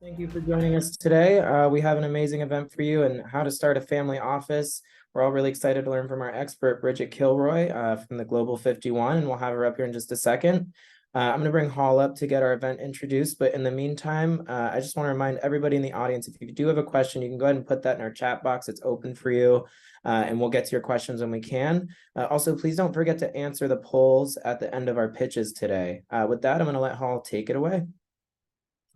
Thank you for joining us today. We have an amazing event for you and how to start a family office. We're all really excited to learn from our expert, Bridget Kilroy, from the Global 51, and we'll have her up here in just a second. I'm going to bring Hall up to get our event introduced, but in the meantime, I just want to remind everybody in the audience, if you do have a question, you can go ahead and put that in our chat box. It's open for you, and we'll get to your questions when we can. Also, please don't forget to answer the polls at the end of our pitches today. With that, I'm going to let Hall take it away.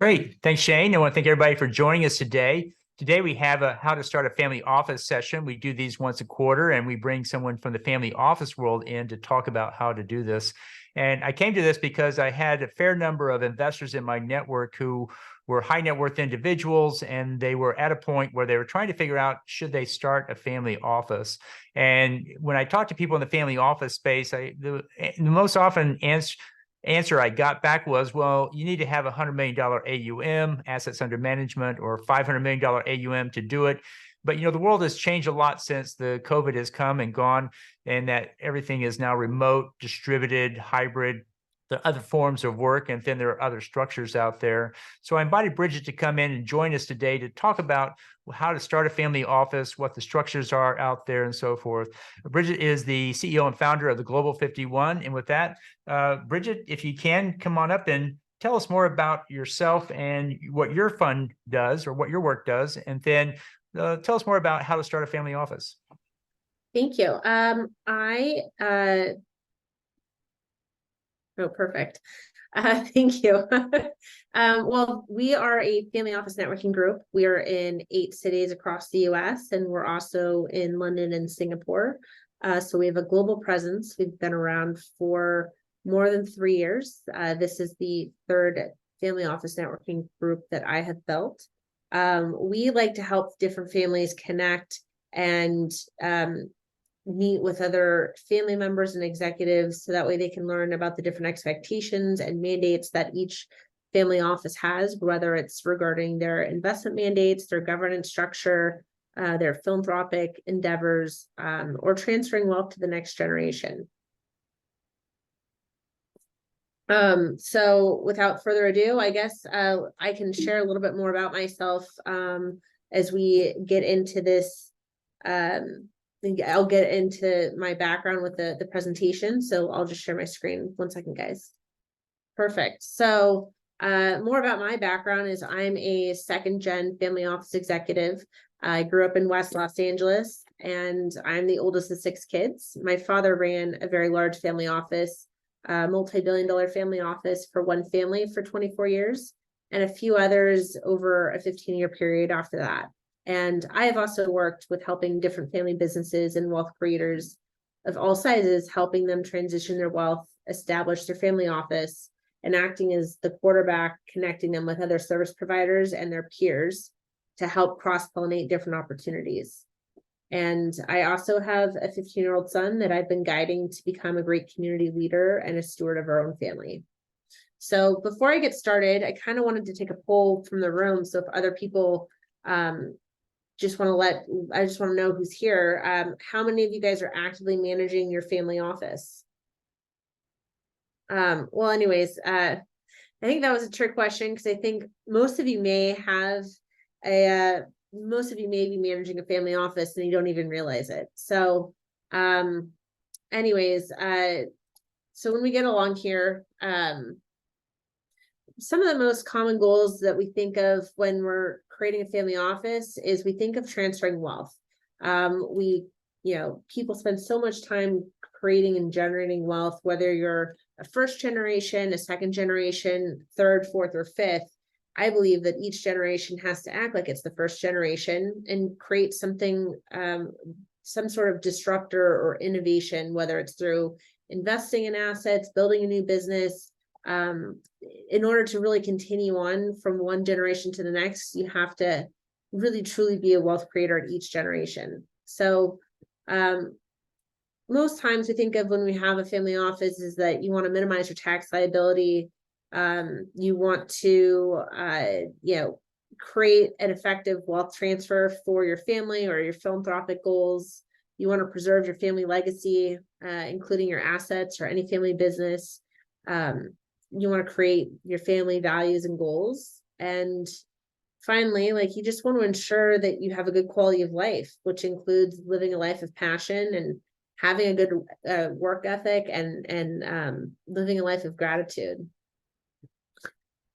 Great. Thanks, Shane. I want to thank everybody for joining us today. Today, we have a how to start a family office session. We do these once a quarter, and we bring someone from the family office world in to talk about how to do this. And I came to this because I had a fair number of investors in my network who were high net worth individuals, and they were at a point where they were trying to figure out, should they start a family office? And when I talk to people in the family office space, the most often answer I got back was, well, you need to have $100 million AUM, assets under management, or $500 million AUM to do it. But, the world has changed a lot since the COVID has come and gone, and that everything is now remote, distributed, hybrid, the other forms of work, and then there are other structures out there. So I invited Bridget to come in and join us today to talk about how to start a family office, what the structures are out there, and so forth. Bridget is the CEO and founder of the Global 51. And with that, Bridget, if you can, come on up and tell us more about yourself and what your fund does or what your work does, and then tell us more about how to start a family office. Thank you. Oh, perfect. Thank you. Well, we are a family office networking group. We are in 8 cities across the US, and we're also in London and Singapore. So we have a global presence. We've been around for more than 3 years. This is the 3rd family office networking group that I have built. We like to help different families connect and meet with other family members and executives so that way they can learn about the different expectations and mandates that each family office has, whether it's regarding their investment mandates, their governance structure, their philanthropic endeavors, or transferring wealth to the next generation. So without further ado, I guess I can share a little bit more about myself as we get into this. I'll get into my background with the presentation. So I'll just share my screen. 1 second, guys. Perfect. So more about my background is I'm a 2nd-gen family office executive. I grew up in West Los Angeles, and I'm the oldest of 6 kids. My father ran a very large family office, multi-billion-dollar family office for one family for 24 years, and a few others over a 15-year period after that. And I have also worked with helping different family businesses and wealth creators of all sizes, helping them transition their wealth, establish their family office, and acting as the quarterback, connecting them with other service providers and their peers to help cross-pollinate different opportunities. And I also have a 15-year-old son that I've been guiding to become a great community leader and a steward of our own family. So before I get started, I kind of wanted to take a poll from the room. So if other people I just want to know who's here. How many of you guys are actively managing your family office? Well, anyways, I think that was a trick question because I think most of you may be managing a family office and you don't even realize it. So, anyways, so when we get along here, some of the most common goals that we think of when we're creating a family office is we think of transferring wealth. People spend so much time creating and generating wealth, whether you're a 1st generation, a 2nd generation, 3rd, 4th, or 5th. I believe that each generation has to act like it's the 1st generation and create something, some sort of disruptor or innovation, whether it's through investing in assets, building a new business. In order to really continue on from one generation to the next, you have to really truly be a wealth creator at each generation. So most times we think of when we have a family office is that you want to minimize your tax liability. You want to create an effective wealth transfer for your family or your philanthropic goals. You want to preserve your family legacy, including your assets or any family business. You want to create your family values and goals. And finally, like, you just want to ensure that you have a good quality of life, which includes living a life of passion and having a good work ethic and living a life of gratitude.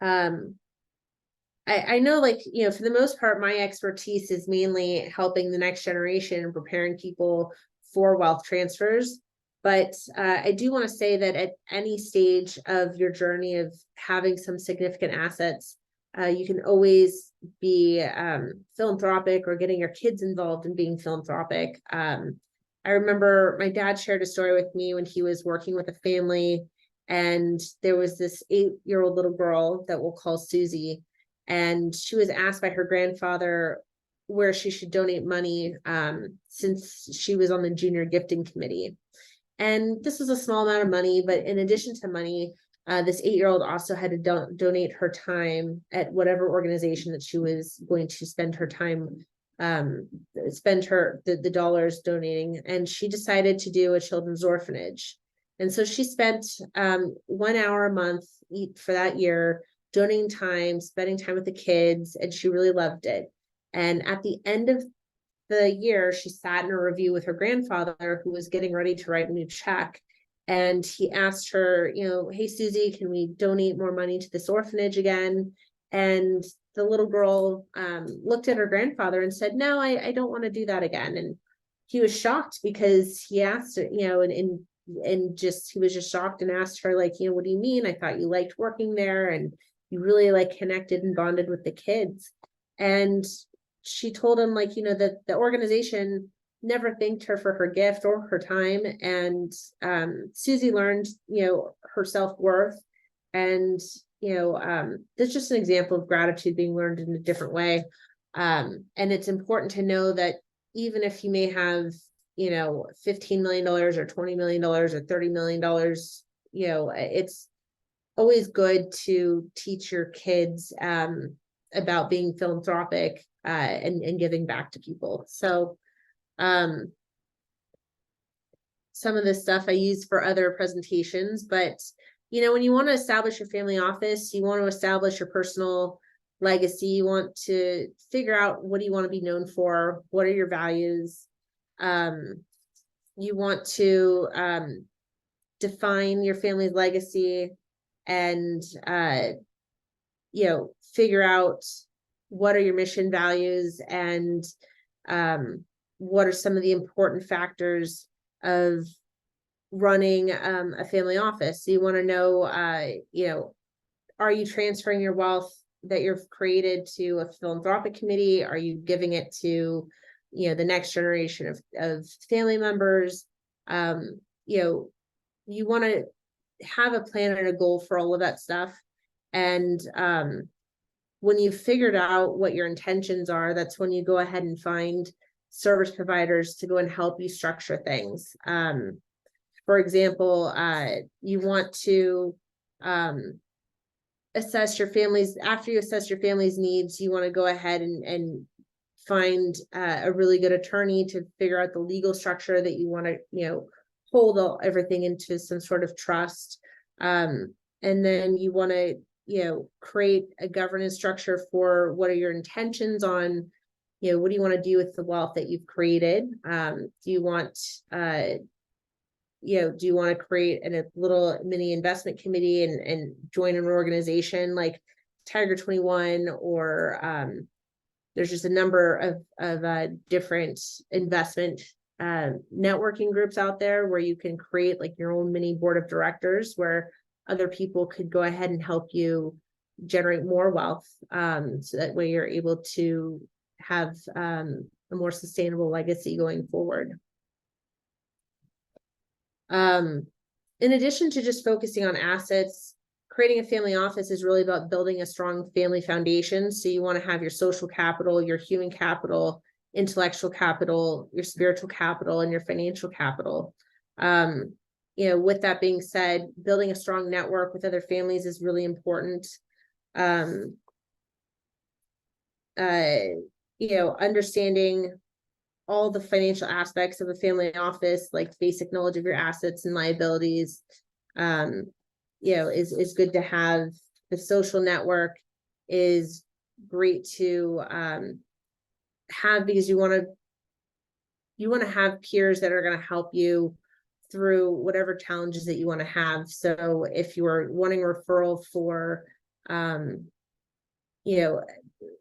I know, like, you know, for the most part, my expertise is mainly helping the next generation and preparing people for wealth transfers. But I do want to say that at any stage of your journey of having some significant assets, you can always be philanthropic or getting your kids involved in being philanthropic. I remember my dad shared a story with me when he was working with a family, and there was this 8-year-old little girl that we'll call Susie. And she was asked by her grandfather where she should donate money since she was on the junior gifting committee. And this was a small amount of money, but in addition to money, this 8-year-old also had to donate her time at whatever organization that she was going to spend her time, spend the dollars donating. And she decided to do a children's orphanage. And so she spent 1 hour a month for that year, donating time, spending time with the kids, and she really loved it. And at the end of the year, she sat in a review with her grandfather, who was getting ready to write a new check. And he asked her, you know, hey, Susie, can we donate more money to this orphanage again? And the little girl looked at her grandfather and said, no, I don't want to do that again. And he was shocked because he asked her, you know, and just, he was just shocked and asked her, like, you know, what do you mean? I thought you liked working there and you really like connected and bonded with the kids. And she told him, like, you know, that the organization never thanked her for her gift or her time. And Susie learned, you know, her self-worth. And, you know, that's just an example of gratitude being learned in a different way. And it's important to know that even if you may have, you know, $15 million or $20 million or $30 million, you know, it's always good to teach your kids about being philanthropic and giving back to people. So some of this stuff I use for other presentations, but, you know, when you want to establish your family office, you want to establish your personal legacy. You want to figure out, what do you want to be known for? What are your values? You want to define your family's legacy and, you know, figure out what are your mission values and what are some of the important factors of running a family office. So you want to know, you know, are you transferring your wealth that you've created to a philanthropic committee? Are you giving it to, you know, the next generation of family members? You know, you want to have a plan and a goal for all of that stuff. And when you've figured out what your intentions are, that's when you go ahead and find service providers to go and help you structure things. For example, you want to assess your family's, after you assess your family's needs, you want to go ahead and find a really good attorney to figure out the legal structure that you want to, you know, hold everything into some sort of trust. And then you want to, you know, create a governance structure for what are your intentions on, you know, what do you want to do with the wealth that you've created? Do you want, you know, do you want to create a little mini investment committee and join an organization like Tiger 21, or there's just a number of different investment networking groups out there where you can create like your own mini board of directors where other people could go ahead and help you generate more wealth. So that way you're able to have a more sustainable legacy going forward. In addition to just focusing on assets, creating a family office is really about building a strong family foundation. So you want to have your social capital, your human capital, intellectual capital, your spiritual capital, and your financial capital. You know, with that being said, building a strong network with other families is really important. You know, understanding all the financial aspects of a family office, like basic knowledge of your assets and liabilities, you know, is good to have. The social network is great to have, because you want to have peers that are going to help you through whatever challenges that you want to have. So if you're wanting referral for you know,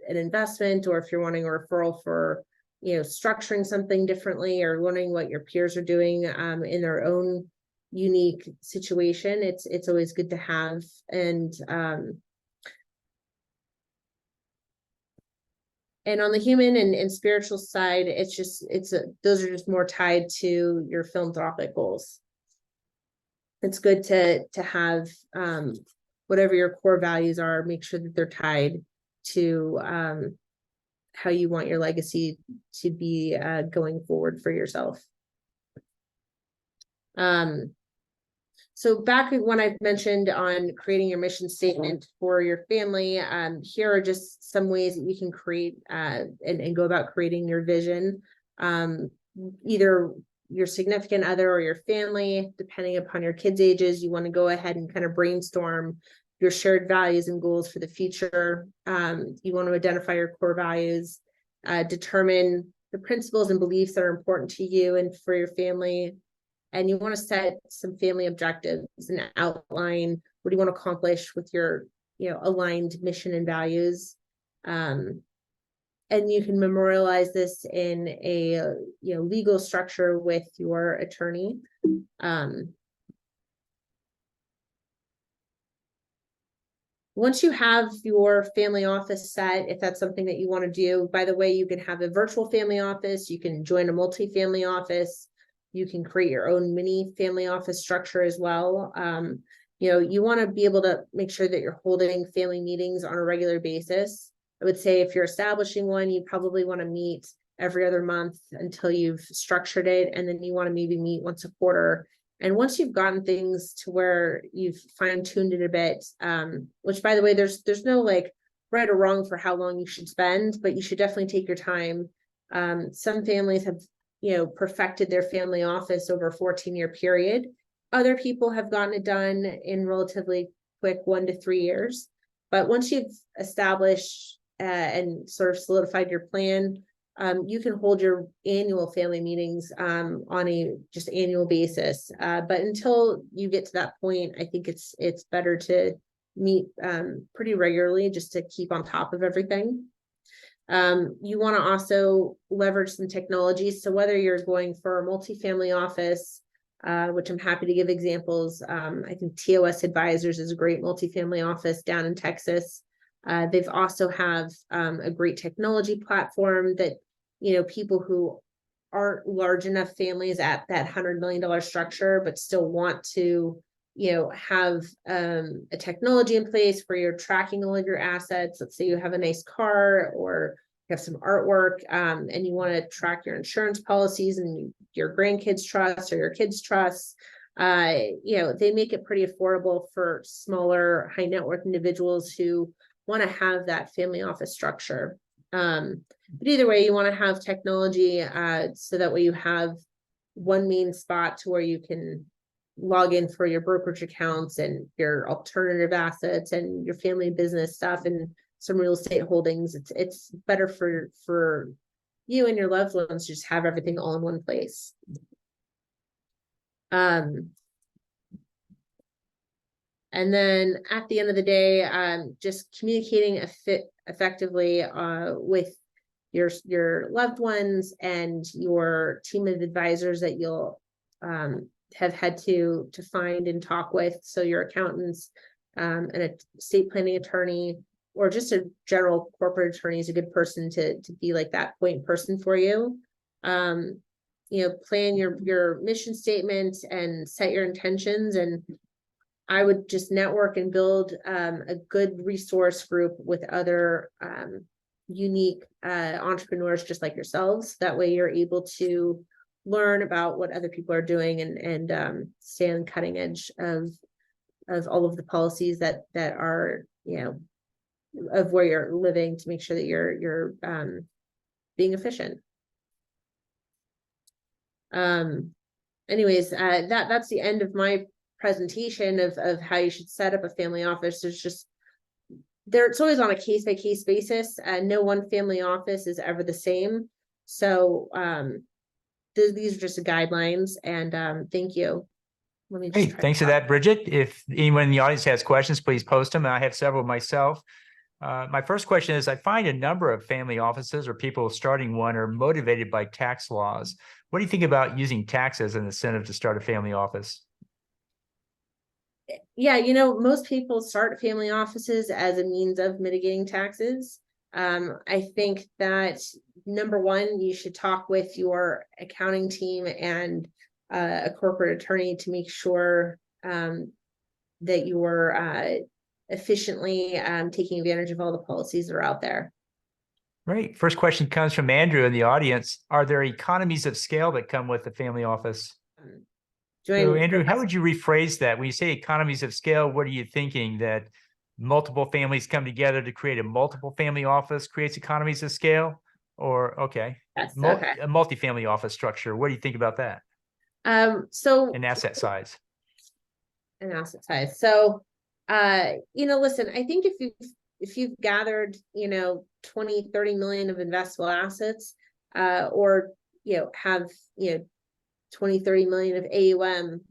an investment, or if you're wanting a referral for, you know, structuring something differently, or learning what your peers are doing in their own unique situation, it's always good to have. And on the human and spiritual side, those are just more tied to your philanthropic goals. It's good to have whatever your core values are, make sure that they're tied to how you want your legacy to be going forward for yourself. So back when I mentioned on creating your mission statement for your family, here are just some ways that you can create and go about creating your vision. Either your significant other or your family, depending upon your kids' ages, you want to go ahead and kind of brainstorm your shared values and goals for the future. You want to identify your core values, determine the principles and beliefs that are important to you and for your family. And you want to set some family objectives and outline what do you want to accomplish with your, you know, aligned mission and values. And you can memorialize this in a, you know, legal structure with your attorney. Once you have your family office set, if that's something that you want to do, by the way, you can have a virtual family office, you can join a multi-family office, you can create your own mini family office structure as well. You know, you want to be able to make sure that you're holding family meetings on a regular basis. I would say if you're establishing one, you probably want to meet every other month until you've structured it, and then you want to maybe meet once a quarter. And once you've gotten things to where you've fine-tuned it a bit, which, by the way, there's no like right or wrong for how long you should spend, but you should definitely take your time. Some families have, you know, perfected their family office over a 14-year period. Other people have gotten it done in relatively quick 1 to 3 years. But once you've established and sort of solidified your plan, you can hold your annual family meetings on a just annual basis. But until you get to that point, I think it's better to meet pretty regularly just to keep on top of everything. You want to also leverage some technologies. So whether you're going for a multifamily office, which I'm happy to give examples. I think TOS Advisors is a great multifamily office down in Texas. They've also have a great technology platform that, you know, people who aren't large enough families at that $100 million structure, but still want to, you know, have a technology in place where you're tracking all of your assets. Let's say you have a nice car or you have some artwork, and you want to track your insurance policies and your grandkids' trusts or your kids' trusts. You know, they make it pretty affordable for smaller, high net worth individuals who want to have that family office structure. But either way, you want to have technology so that way you have one main spot to where you can log in for your brokerage accounts and your alternative assets and your family business stuff and some real estate holdings. It's better for you and your loved ones to just have everything all in one place. And then at the end of the day, just communicating effectively with your loved ones and your team of advisors that you'll have had to find and talk with. So your accountants, and a estate planning attorney, or just a general corporate attorney is a good person to be like that point person for you. You know, plan your mission statement and set your intentions. And I would just network and build a good resource group with other unique entrepreneurs just like yourselves. That way you're able to learn about what other people are doing and stay on the cutting edge of all of the policies that are, you know, of where you're living, to make sure that you're being efficient. Anyways, that's the end of my presentation of how you should set up a family office. There's just it's always on a case by case basis. No one family office is ever the same. So these are just guidelines, and thank you. Let me just Great. Thanks for that, Bridget. If anyone in the audience has questions, please post them. I have several myself. My first question is, I find a number of family offices or people starting one are motivated by tax laws. What do you think about using tax as an incentive to start a family office? Yeah, most people start family offices as a means of mitigating taxes. I think that number one, you should talk with your accounting team and a corporate attorney to make sure that you're efficiently taking advantage of all the policies that are out there. Great. First question comes from Andrew in the audience. Are there economies of scale that come with the family office? So Andrew, how would you rephrase that? When you say economies of scale, what are you thinking? That multiple families come together to create a multiple family office creates economies of scale? Or, okay, Yes, a multifamily office structure. What do you think about that? So an asset size. So, listen, I think if you've gathered, 20, 30 million of investable assets, or, have, 20, 30 million of AUM,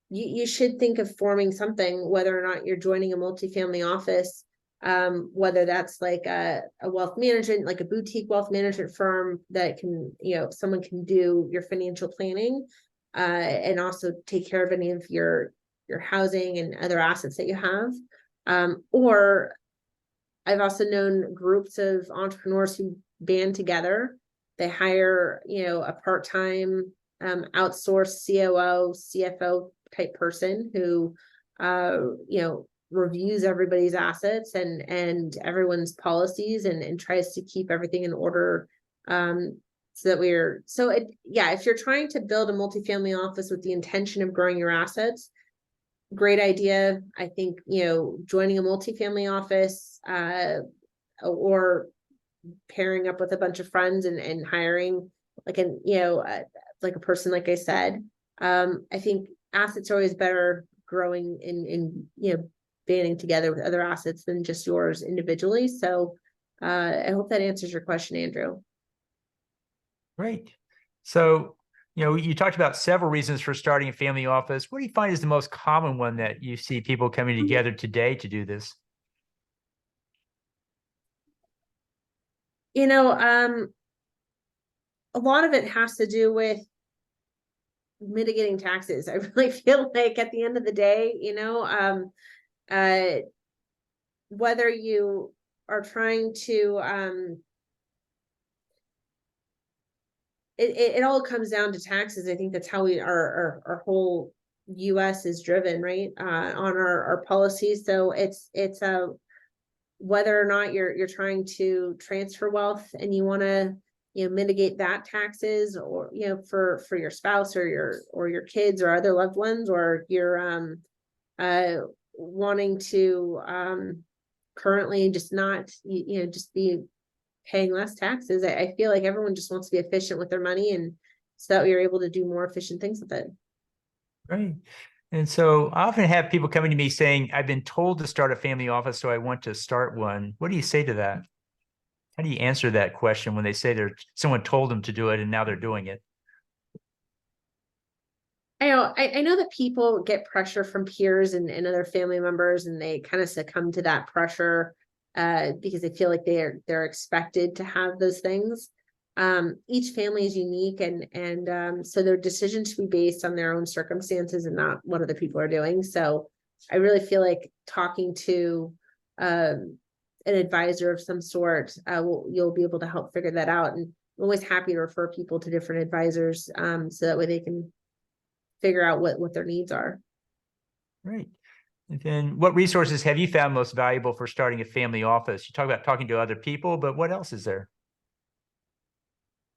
you should think of forming something, whether or not you're joining a multifamily office, whether that's like a wealth management, like a boutique wealth management firm that can, someone can do your financial planning, and also take care of any of your housing and other assets that you have. Or I've also known groups of entrepreneurs who band together. They hire, a part-time outsourced COO, CFO type person who, reviews everybody's assets and everyone's policies and tries to keep everything in order. If you're trying to build a multifamily office with the intention of growing your assets, great idea. I think, joining a multifamily office, or pairing up with a bunch of friends and hiring like a person, like I said, I think assets are always better growing in banding together with other assets than just yours individually. So I hope that answers your question, Andrew. Great. So, you talked about several reasons for starting a family office. What do you find is the most common one that you see people coming together today to do this? A lot of it has to do with mitigating taxes. I really feel like at the end of the day, whether you are trying to, it all comes down to taxes. I think that's how our whole US is driven, right? On our policies. So it's whether or not you're trying to transfer wealth and you want to, mitigate that taxes, or, for your spouse or your kids or other loved ones, or you're wanting to currently just not, just be paying less taxes. I feel like everyone just wants to be efficient with their money, and so that you're able to do more efficient things with it. Right. And so I often have people coming to me saying, I've been told to start a family office, so I want to start one. What do you say to that? How do you answer that question when they say someone told them to do it and now they're doing it? I know that people get pressure from peers and other family members, and they kind of succumb to that pressure because they feel like they're expected to have those things. Each family is unique, and so their decision should be based on their own circumstances and not what other people are doing. So I really feel like talking to an advisor of some sort, you'll be able to help figure that out. And I'm always happy to refer people to different advisors, so that way they can figure out what their needs are. Right. And then what resources have you found most valuable for starting a family office? You talk about talking to other people, but what else is there?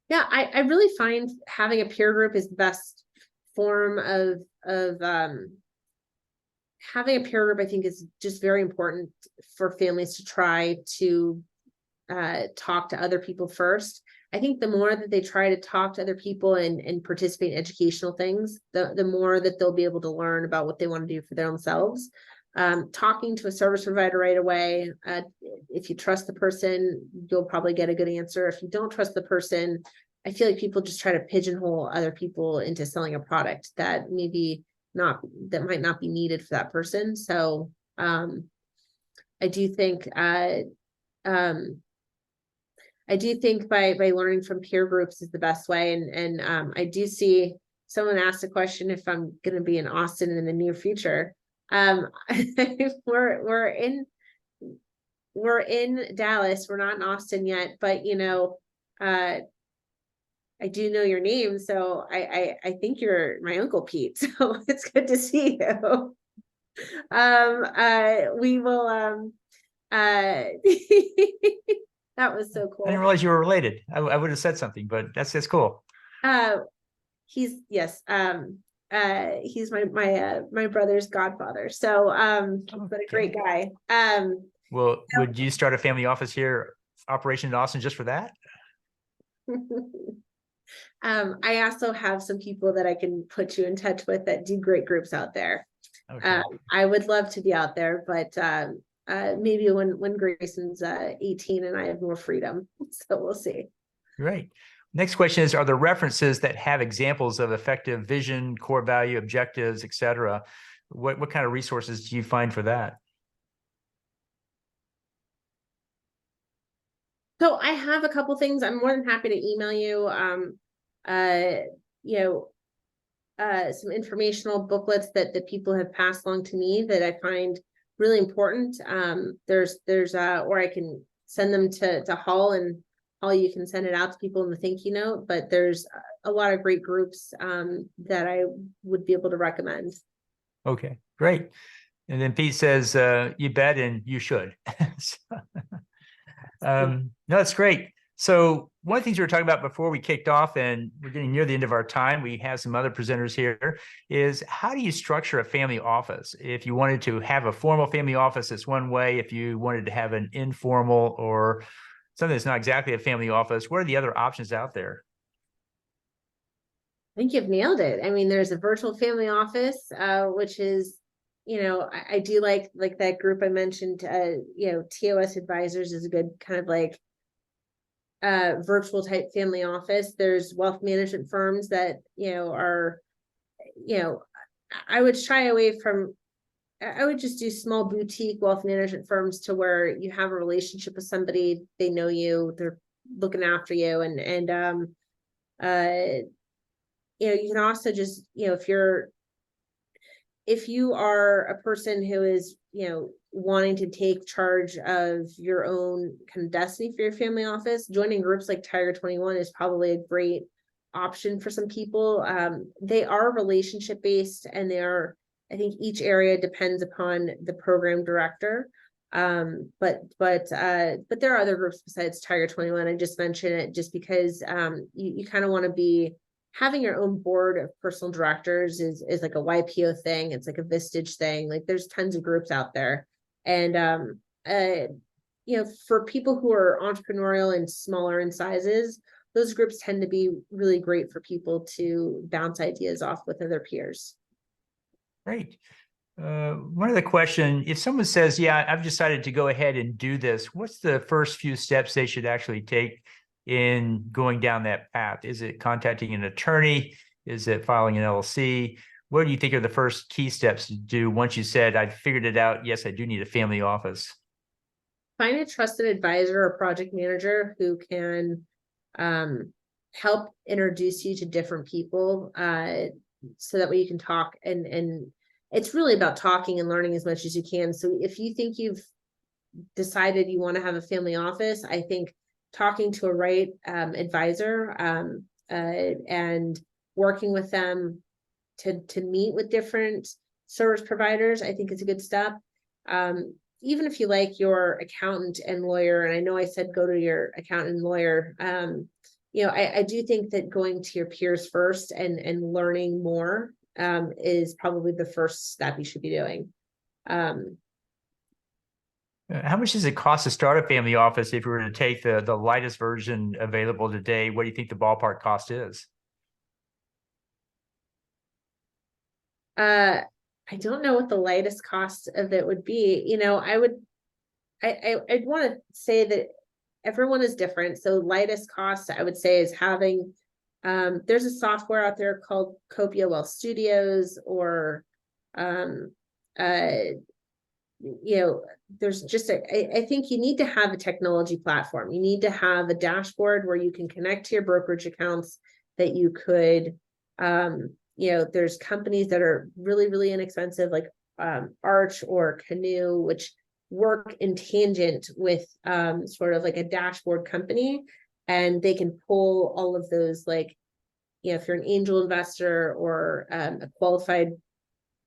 Yeah, I really find having a peer group is the best form of having a peer group. I think is just very important for families to try to talk to other people first. I think the more that they try to talk to other people and participate in educational things, the more that they'll be able to learn about what they want to do for themselves. talking to a service provider right away. If you trust the person, you'll probably get a good answer. If you don't trust the person, I feel like people just try to pigeonhole other people into selling a product that that might not be needed for that person. So I do think by learning from peer groups is the best way. And I do see someone asked a question if I'm going to be in Austin in the near future. We're in Dallas. We're not in Austin yet, but I do know your name, so I think you're my Uncle Pete. So it's good to see you. We will that was so cool. I didn't realize you were related. I would have said something, but that's cool. He's my brother's godfather. So but a great guy. Well, would you start a family office here, operation in Austin, just for that? I also have some people that I can put you in touch with that do great groups out there. Okay. I would love to be out there, but maybe when Grayson's 18 and I have more freedom. So we'll see. Great. Next question is, are there references that have examples of effective vision, core value, objectives, etc.? What kind of resources do you find for that? So I have a couple things. I'm more than happy to email you. Some informational booklets that people have passed along to me that I find really important. Or I can send them to Hall, and Hall, you can send it out to people in the thank you note, but there's a lot of great groups that I would be able to recommend. Okay, great. And then Pete says, you bet, and you should. No, that's great. So one of the things we were talking about before we kicked off, and we're getting near the end of our time, we have some other presenters here, is how do you structure a family office? If you wanted to have a formal family office, it's one way. If you wanted to have an informal or something that's not exactly a family office, what are the other options out there? I think you've nailed it. I mean, there's a virtual family office, which is, I do like that group I mentioned, TOS Advisors is a good kind of like virtual type family office. There's wealth management firms that, I would shy away from, I would just do small boutique wealth management firms to where you have a relationship with somebody, they know you, they're looking after you. And you can also just, if you are a person who is, wanting to take charge of your own kind of destiny for your family office, joining groups like Tiger 21 is probably a great option for some people. They are relationship based, and I think each area depends upon the program director. But there are other groups besides Tiger 21. I just mentioned it just because you kind of want to be having your own board of personal directors is like a YPO thing. It's like a Vistage thing. Like there's tons of groups out there. And, for people who are entrepreneurial and smaller in sizes, those groups tend to be really great for people to bounce ideas off with other peers. Great. One other question, if someone says, yeah, I've decided to go ahead and do this, what's the first few steps they should actually take in going down that path? Is it contacting an attorney? Is it filing an LLC? What do you think are the first key steps to do once you said, I've figured it out, yes, I do need a family office? Find a trusted advisor or project manager who can help introduce you to different people so that way you can talk. And it's really about talking and learning as much as you can. So if you think you've decided you want to have a family office, I think talking to a right advisor and working with them to meet with different service providers, I think is a good step. Even if you like your accountant and lawyer, and I know I said go to your accountant and lawyer, I do think that going to your peers first and learning more is probably the first step you should be doing. How much does it cost to start a family office if you were to take the lightest version available today? What do you think the ballpark cost is? I don't know what the lightest cost of it would be. You know, I'd want to say that everyone is different. So lightest cost, I would say, is having, there's a software out there called Copia Well Studios, or, you know, there's just I think you need to have a technology platform. You need to have a dashboard where you can connect to your brokerage accounts, that you could, you know, there's companies that are really, really inexpensive, like Arch or Canoe, which work in tangent with sort of like a dashboard company, and they can pull all of those, like, you know, if you're an angel investor or a qualified,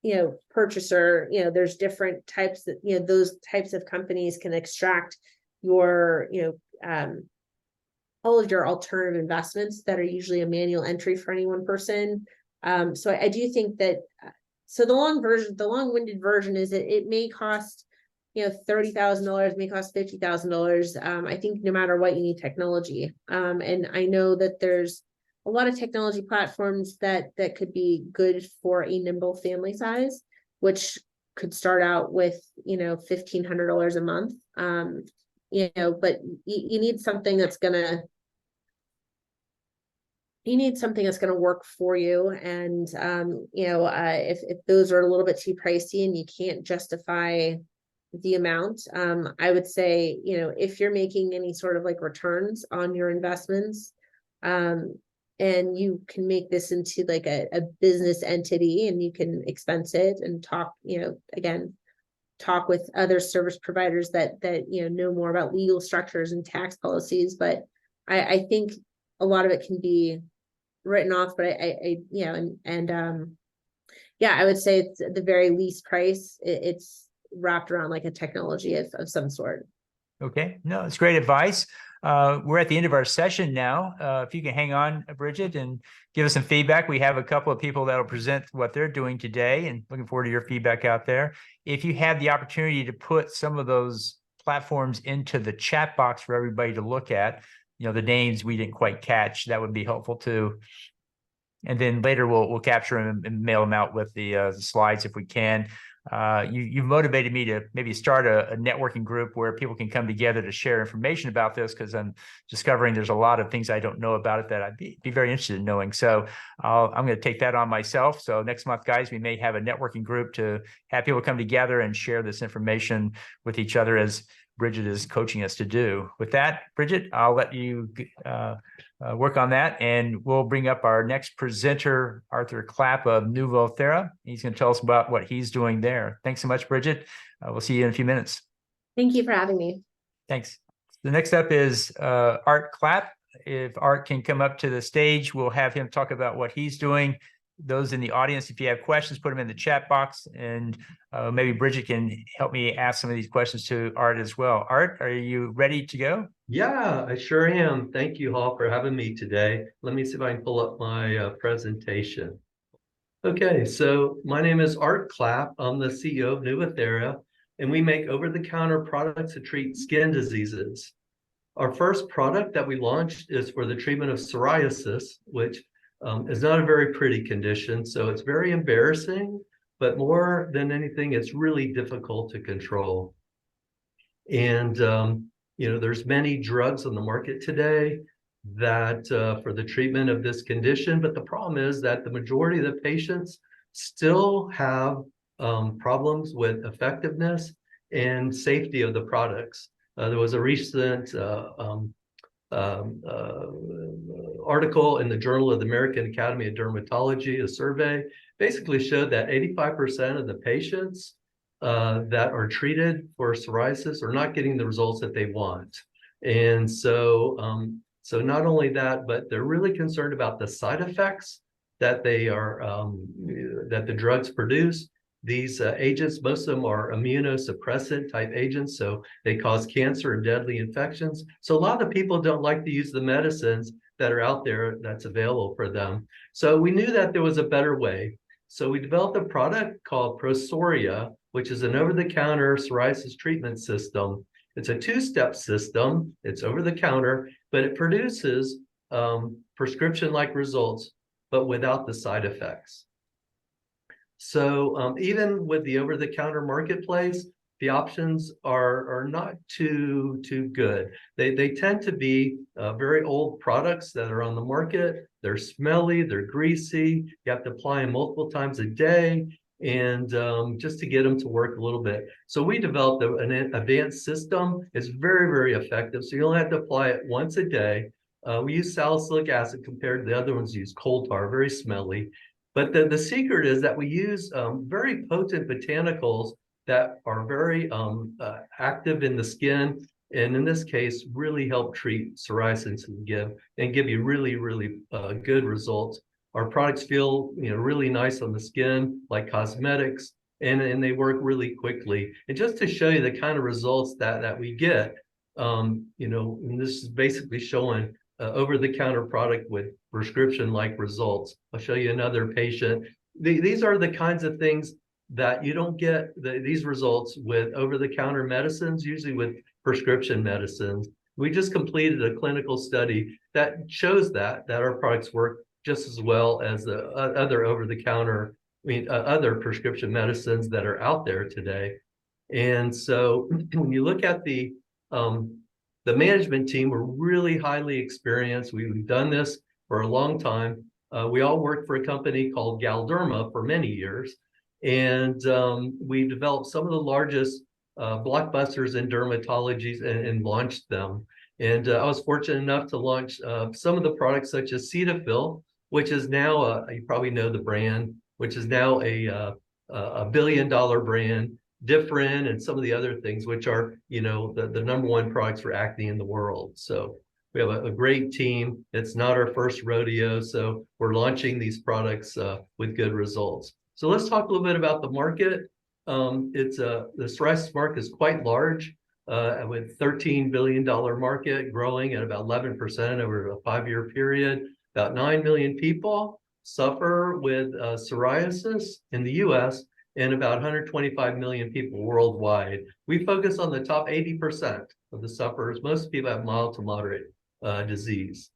you know, purchaser, you know, there's different types that, you know, those types of companies can extract your, you know, all of your alternative investments that are usually a manual entry for any one person. So I do think that, so the long-winded version is that it may cost, you know, $30,000, may cost $50,000. I think no matter what, you need technology. And I know that there's a lot of technology platforms that could be good for a nimble family size, which could start out with, you know, $1,500 a month. You know, but you need something that's gonna work for you. And you know, if those are a little bit too pricey and you can't justify the amount, I would say, you know, if you're making any sort of like returns on your investments, and you can make this into like a business entity, and you can expense it and talk, you know, again, talk with other service providers that you know more about legal structures and tax policies. But I think a lot of it can be written off. But I you know, and yeah, I would say it's at the very least price. It's wrapped around like a technology of some sort. Okay, no, it's great advice. We're at the end of our session now. If you can hang on, Bridget, and give us some feedback. We have a couple of people that will present what they're doing today, and looking forward to your feedback out there. If you have the opportunity to put some of those platforms into the chat box for everybody to look at, you know, the names we didn't quite catch, that would be helpful too. And then later we'll capture them and mail them out with the slides if we can. You've motivated me to maybe start a networking group where people can come together to share information about this, because I'm discovering there's a lot of things I don't know about it that I'd be very interested in knowing. So I'm going to take that on myself. So next month, guys, we may have a networking group to have people come together and share this information with each other, as Bridget is coaching us to do. With that, Bridget, I'll let you work on that, and we'll bring up our next presenter, Arthur Clapp of NuvoThera. He's going to tell us about what he's doing there. Thanks so much, Bridget. We'll see you in a few minutes. Thank you for having me. Thanks. The next up is Art Clapp. If Art can come up to the stage, we'll have him talk about what he's doing. Those in the audience, if you have questions, put them in the chat box, and maybe Bridget can help me ask some of these questions to Art as well. Art, are you ready to go? Yeah, I sure am. Thank you, Hall, for having me today. Let me see if I can pull up my presentation. Okay, so my name is Art Clapp. I'm the CEO of NuvoThera, and we make over-the-counter products to treat skin diseases. Our first product that we launched is for the treatment of psoriasis, which is not a very pretty condition. So it's very embarrassing, but more than anything, it's really difficult to control. And you know, there's many drugs on the market today that for the treatment of this condition, but the problem is that the majority of the patients still have problems with effectiveness and safety of the products. There was a recent article in the Journal of the American Academy of Dermatology, a survey, basically showed that 85% of the patients that are treated for psoriasis are not getting the results that they want. And so, so not only that, but they're really concerned about the side effects that they are, that the drugs produce. These agents, most of them are immunosuppressant type agents, so they cause cancer and deadly infections. So a lot of people don't like to use the medicines that are out there that's available for them. So we knew that there was a better way. So we developed a product called Prosoria, which is an over-the-counter psoriasis treatment system. It's a two-step system. It's over-the-counter, but it produces prescription-like results, but without the side effects. So even with the over-the-counter marketplace, the options are not too good. They tend to be very old products that are on the market. They're smelly, they're greasy. You have to apply them multiple times a day, and just to get them to work a little bit. So we developed an advanced system. It's very effective. So you only have to apply it once a day. We use salicylic acid compared to the other ones use coal tar, very smelly. But the secret is that we use very potent botanicals that are very active in the skin, and in this case, really help treat psoriasis and give you really good results. Our products feel really nice on the skin, like cosmetics, and they work really quickly. And just to show you the kind of results that we get, and this is basically showing over-the-counter product with prescription-like results. I'll show you another patient. These are the kinds of things that you don't get these results with over-the-counter medicines, usually with prescription medicines. We just completed a clinical study that shows that our products work just as well as the other over-the-counter, other prescription medicines that are out there today. And so when you look at the management team, we're really highly experienced. We've done this for a long time. We all worked for a company called Galderma for many years. And we developed some of the largest blockbusters in dermatology and launched them. And I was fortunate enough to launch some of the products such as Cetaphil, which is now, you probably know the brand, which is now a $1 billion brand, Differin, and some of the other things, which are, the #1 products for acne in the world. So we have a great team. It's not our first rodeo, so we're launching these products with good results. So let's talk a little bit about the market. The psoriasis market is quite large, with $13 billion market, growing at about 11% over a 5-year period. About 9 million people suffer with psoriasis in the US, and about 125 million people worldwide. We focus on the top 80% of the sufferers. Most people have mild to moderate disease.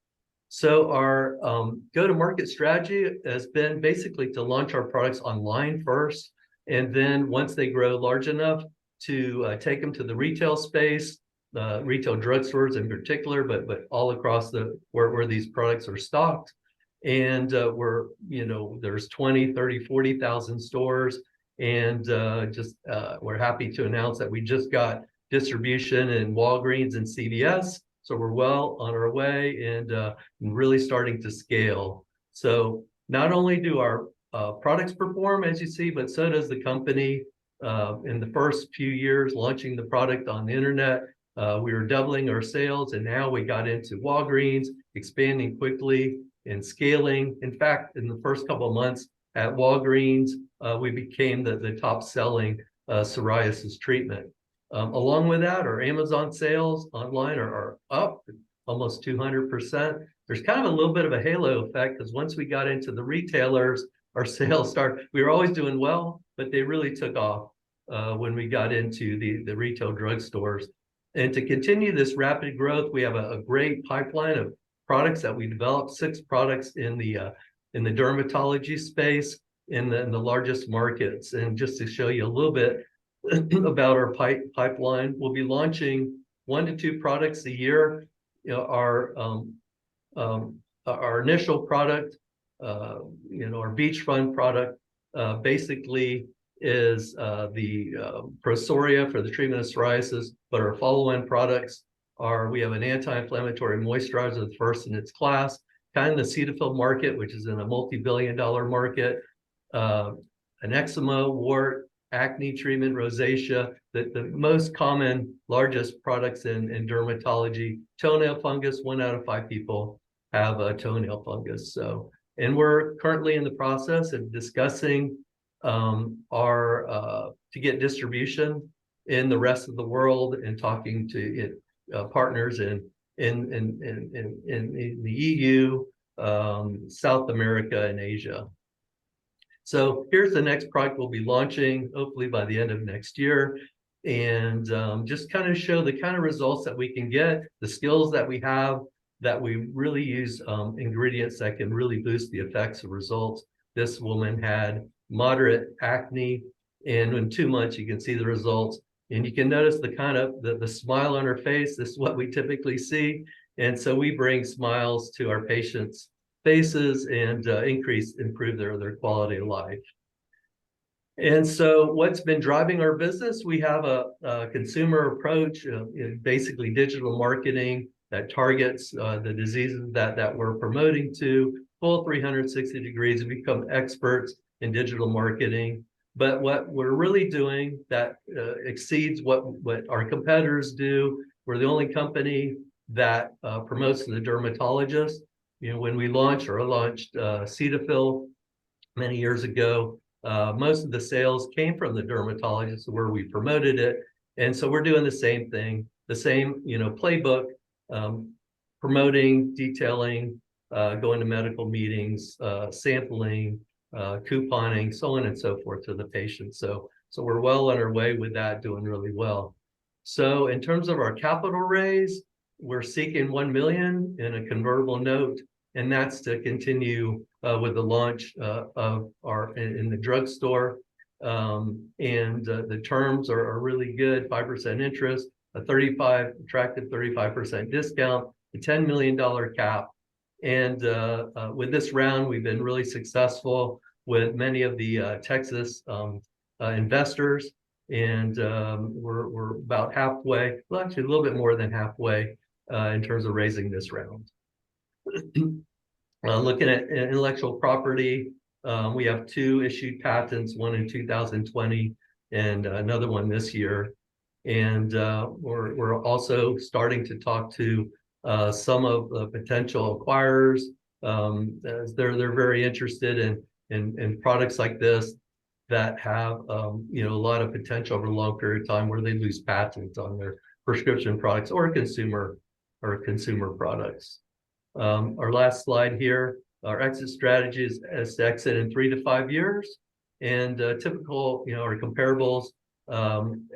So our go-to-market strategy has been basically to launch our products online first, and then once they grow large enough to take them to the retail space, retail drugstores in particular, but all across where these products are stocked. And there's 20, 30, 40,000 stores. And we're happy to announce that we just got distribution in Walgreens and CVS. So we're well on our way and really starting to scale. So not only do our products perform, as you see, but so does the company. In the first few years launching the product on the internet, we were doubling our sales, and now we got into Walgreens, expanding quickly and scaling. In fact, in the first couple of months at Walgreens, we became the top selling psoriasis treatment. Along with that, our Amazon sales online are up almost 200%. There's kind of a little bit of a halo effect, because once we got into the retailers, our sales we were always doing well, but they really took off when we got into the retail drugstores. And to continue this rapid growth, we have a great pipeline of products that we developed, 6 products in the dermatology space in the largest markets. And just to show you a little bit about our pipeline, we'll be launching 1 to 2 products a year. Our initial product, our beachfront product, basically is the Prosoria for the treatment of psoriasis. But our follow-on products we have an anti-inflammatory moisturizer, the first in its class, kind of the Cetaphil market, which is in a multi-billion-dollar market, an eczema, wart, acne treatment, rosacea, the most common, largest products in dermatology. Toenail fungus, 1 out of 5 people have a toenail fungus. So, and we're currently in the process of discussing to get distribution in the rest of the world, and talking to partners in the EU, South America, and Asia. So here's the next product we'll be launching, hopefully by the end of next year. And just kind of show the kind of results that we can get, the skills that we have, that we really use ingredients that can really boost the effects of results. This woman had moderate acne. And in 2 months, you can see the results. And you can notice the kind of the smile on her face. This is what we typically see. And so we bring smiles to our patients' faces and improve their quality of life. And so what's been driving our business, we have a consumer approach in basically digital marketing that targets the diseases that we're promoting to, full 360 degrees, and become experts in digital marketing. But what we're really doing that exceeds what our competitors do, we're the only company that promotes to the dermatologist. You know, when we launched Cetaphil many years ago, most of the sales came from the dermatologist where we promoted it. And so we're doing the same thing, the same, playbook, promoting, detailing, going to medical meetings, sampling, couponing, so on and so forth to the patient. So we're well on our way with that, doing really well. So in terms of our capital raise, we're seeking 1 million in a convertible note, and that's to continue with the launch of our in the drugstore. The terms are really good: 5% interest, attractive 35% discount, a $10 million cap. And with this round, we've been really successful with many of the Texas investors, and we're about halfway, well, actually a little bit more than halfway in terms of raising this round. Looking at intellectual property, we have 2 issued patents, one in 2020 and another one this year. And we're also starting to talk to some of the potential acquirers, as they're very interested in products like this that have a lot of potential over a long period of time, where they lose patents on their prescription products or consumer products. Our last slide here, our exit strategy is to exit in 3 to 5 years, and typical, our comparables,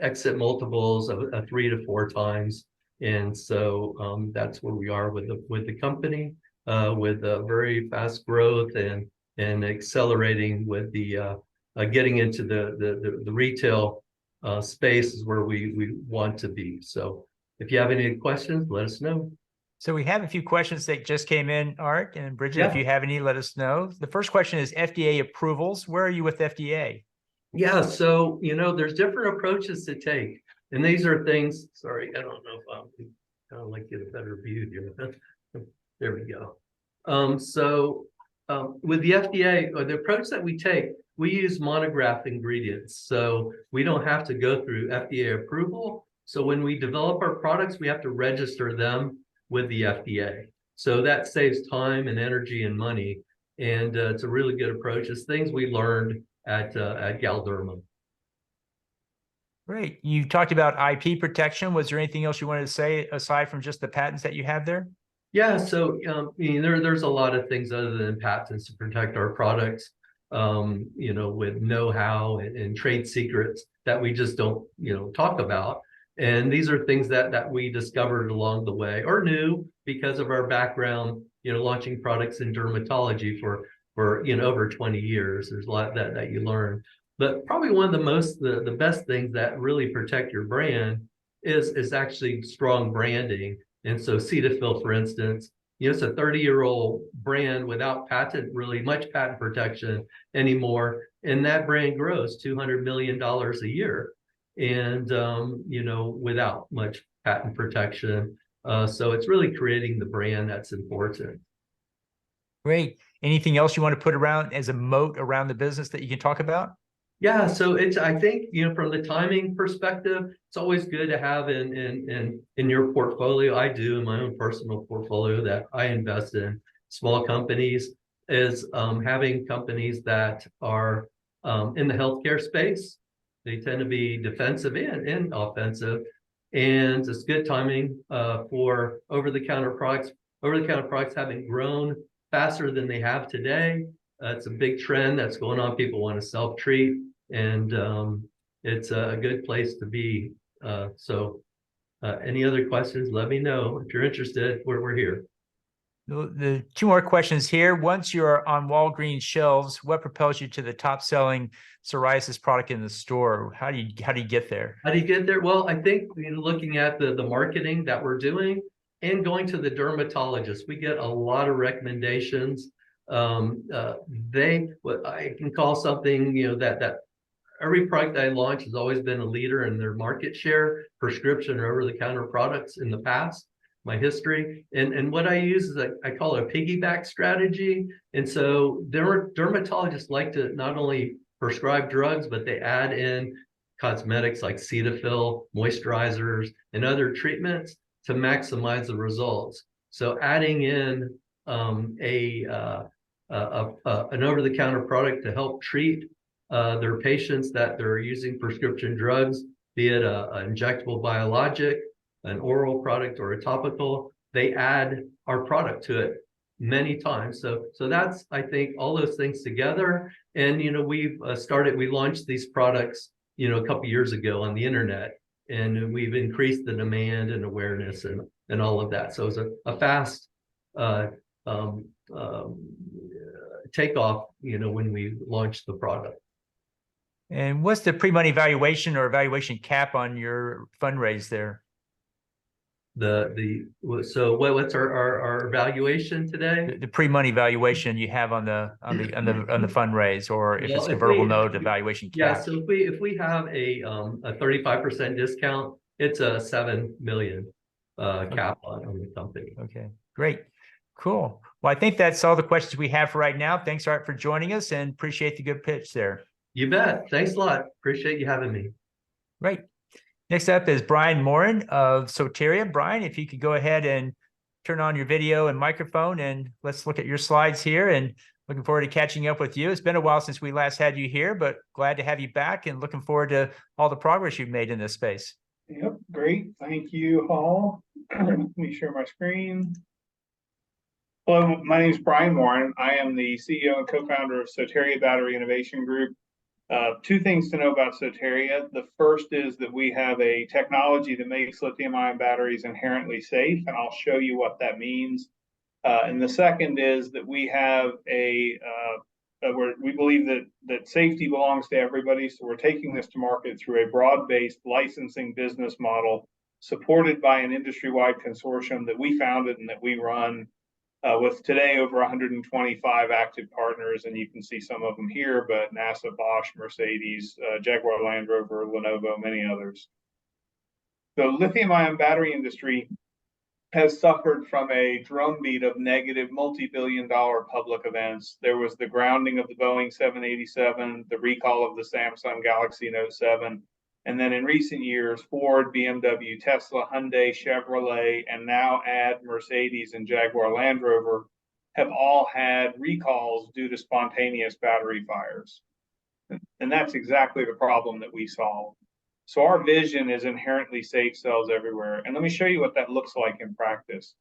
exit multiples of 3 to 4 times. And so that's where we are with the company, with very fast growth and accelerating with the getting into the retail space is where we want to be. So if you have any questions, let us know. So we have a few questions that just came in, Art, and Bridget, if you have any, let us know. The first question is FDA approvals. Where are you with FDA? Yeah, so, there's different approaches to take. And these are things, sorry, I don't know if I'll like get a better view here. There we go. With the FDA, or the approach that we take, we use monograph ingredients. So we don't have to go through FDA approval. So when we develop our products, we have to register them with the FDA. So that saves time and energy and money. And it's a really good approach. It's things we learned at Galderma. Great. You talked about IP protection. Was there anything else you wanted to say aside from just the patents that you have there? Yeah, so there's a lot of things other than patents to protect our products, with know-how and trade secrets that we just don't, talk about. And these are things that we discovered along the way, or knew because of our background, launching products in dermatology for over 20 years. There's a lot that you learn. But probably one of the best things that really protect your brand is actually strong branding. And so Cetaphil, for instance, it's a 30-year-old brand without much patent protection anymore. And that brand grows $200 million a year. And, without much patent protection. So it's really creating the brand that's important. Great. Anything else you want to put around as a moat around the business that you can talk about? Yeah, so I think, from the timing perspective, it's always good to have in your portfolio. I do in my own personal portfolio that I invest in small companies, is having companies that are in the healthcare space. They tend to be defensive and offensive, and it's good timing for over-the-counter products. Over-the-counter products having grown faster than they have today. It's a big trend that's going on. People want to self-treat, and it's a good place to be. Any other questions, let me know. If you're interested, we're here. The two more questions here. Once you're on Walgreens shelves, what propels you to the top selling psoriasis product in the store? How do you get there? How do you get there? Well, I think looking at the marketing that we're doing and going to the dermatologist, we get a lot of recommendations. What I can call something, that every product I launch has always been a leader in their market share, prescription or over-the-counter products in the past, my history. And what I use is I call it a piggyback strategy. And so dermatologists like to not only prescribe drugs, but they add in cosmetics like Cetaphil, moisturizers, and other treatments to maximize the results. So adding in an over-the-counter product to help treat their patients that they're using prescription drugs, be it an injectable biologic, an oral product, or a topical, they add our product to it many times. So that's, I think, all those things together. And we launched these products a couple years ago on the internet, and we've increased the demand and awareness and all of that. So it's a fast takeoff when we launched the product. And what's the pre-money valuation or valuation cap on your fundraise there? So what's our valuation today? The pre-money valuation you have on the fundraise, or if it's convertible note, the valuation cap. Yeah, so if we have a 35% discount, it's a $7 million cap on the company. Okay, great. Cool. Well, I think that's all the questions we have for right now. Thanks, Art, for joining us, and appreciate the good pitch there. You bet. Thanks a lot. Appreciate you having me. Great. Next up is Brian Morin of Soteria. Brian, if you could go ahead and turn on your video and microphone, and let's look at your slides here, and looking forward to catching up with you. It's been a while since we last had you here, but glad to have you back and looking forward to all the progress you've made in this space. Yep, great. Thank you, Hall. Let me share my screen. Hello, my name is Brian Morin. I am the CEO and co-founder of Soteria Battery Innovation Group. Two things to know about Soteria. The first is that we have a technology that makes lithium-ion batteries inherently safe, and I'll show you what that means. And the second is that we have we believe that safety belongs to everybody, so we're taking this to market through a broad-based licensing business model supported by an industry-wide consortium that we founded and that we run. With today over 125 active partners, and you can see some of them here, but NASA, Bosch, Mercedes, Jaguar Land Rover, Lenovo, many others. The lithium-ion battery industry has suffered from a drumbeat of negative multi-billion-dollar public events. There was the grounding of the Boeing 787, the recall of the Samsung Galaxy Note 7, and then in recent years, Ford, BMW, Tesla, Hyundai, Chevrolet, and now add Mercedes and Jaguar Land Rover have all had recalls due to spontaneous battery fires. And that's exactly the problem that we solve. So our vision is inherently safe cells everywhere. And let me show you what that looks like in practice.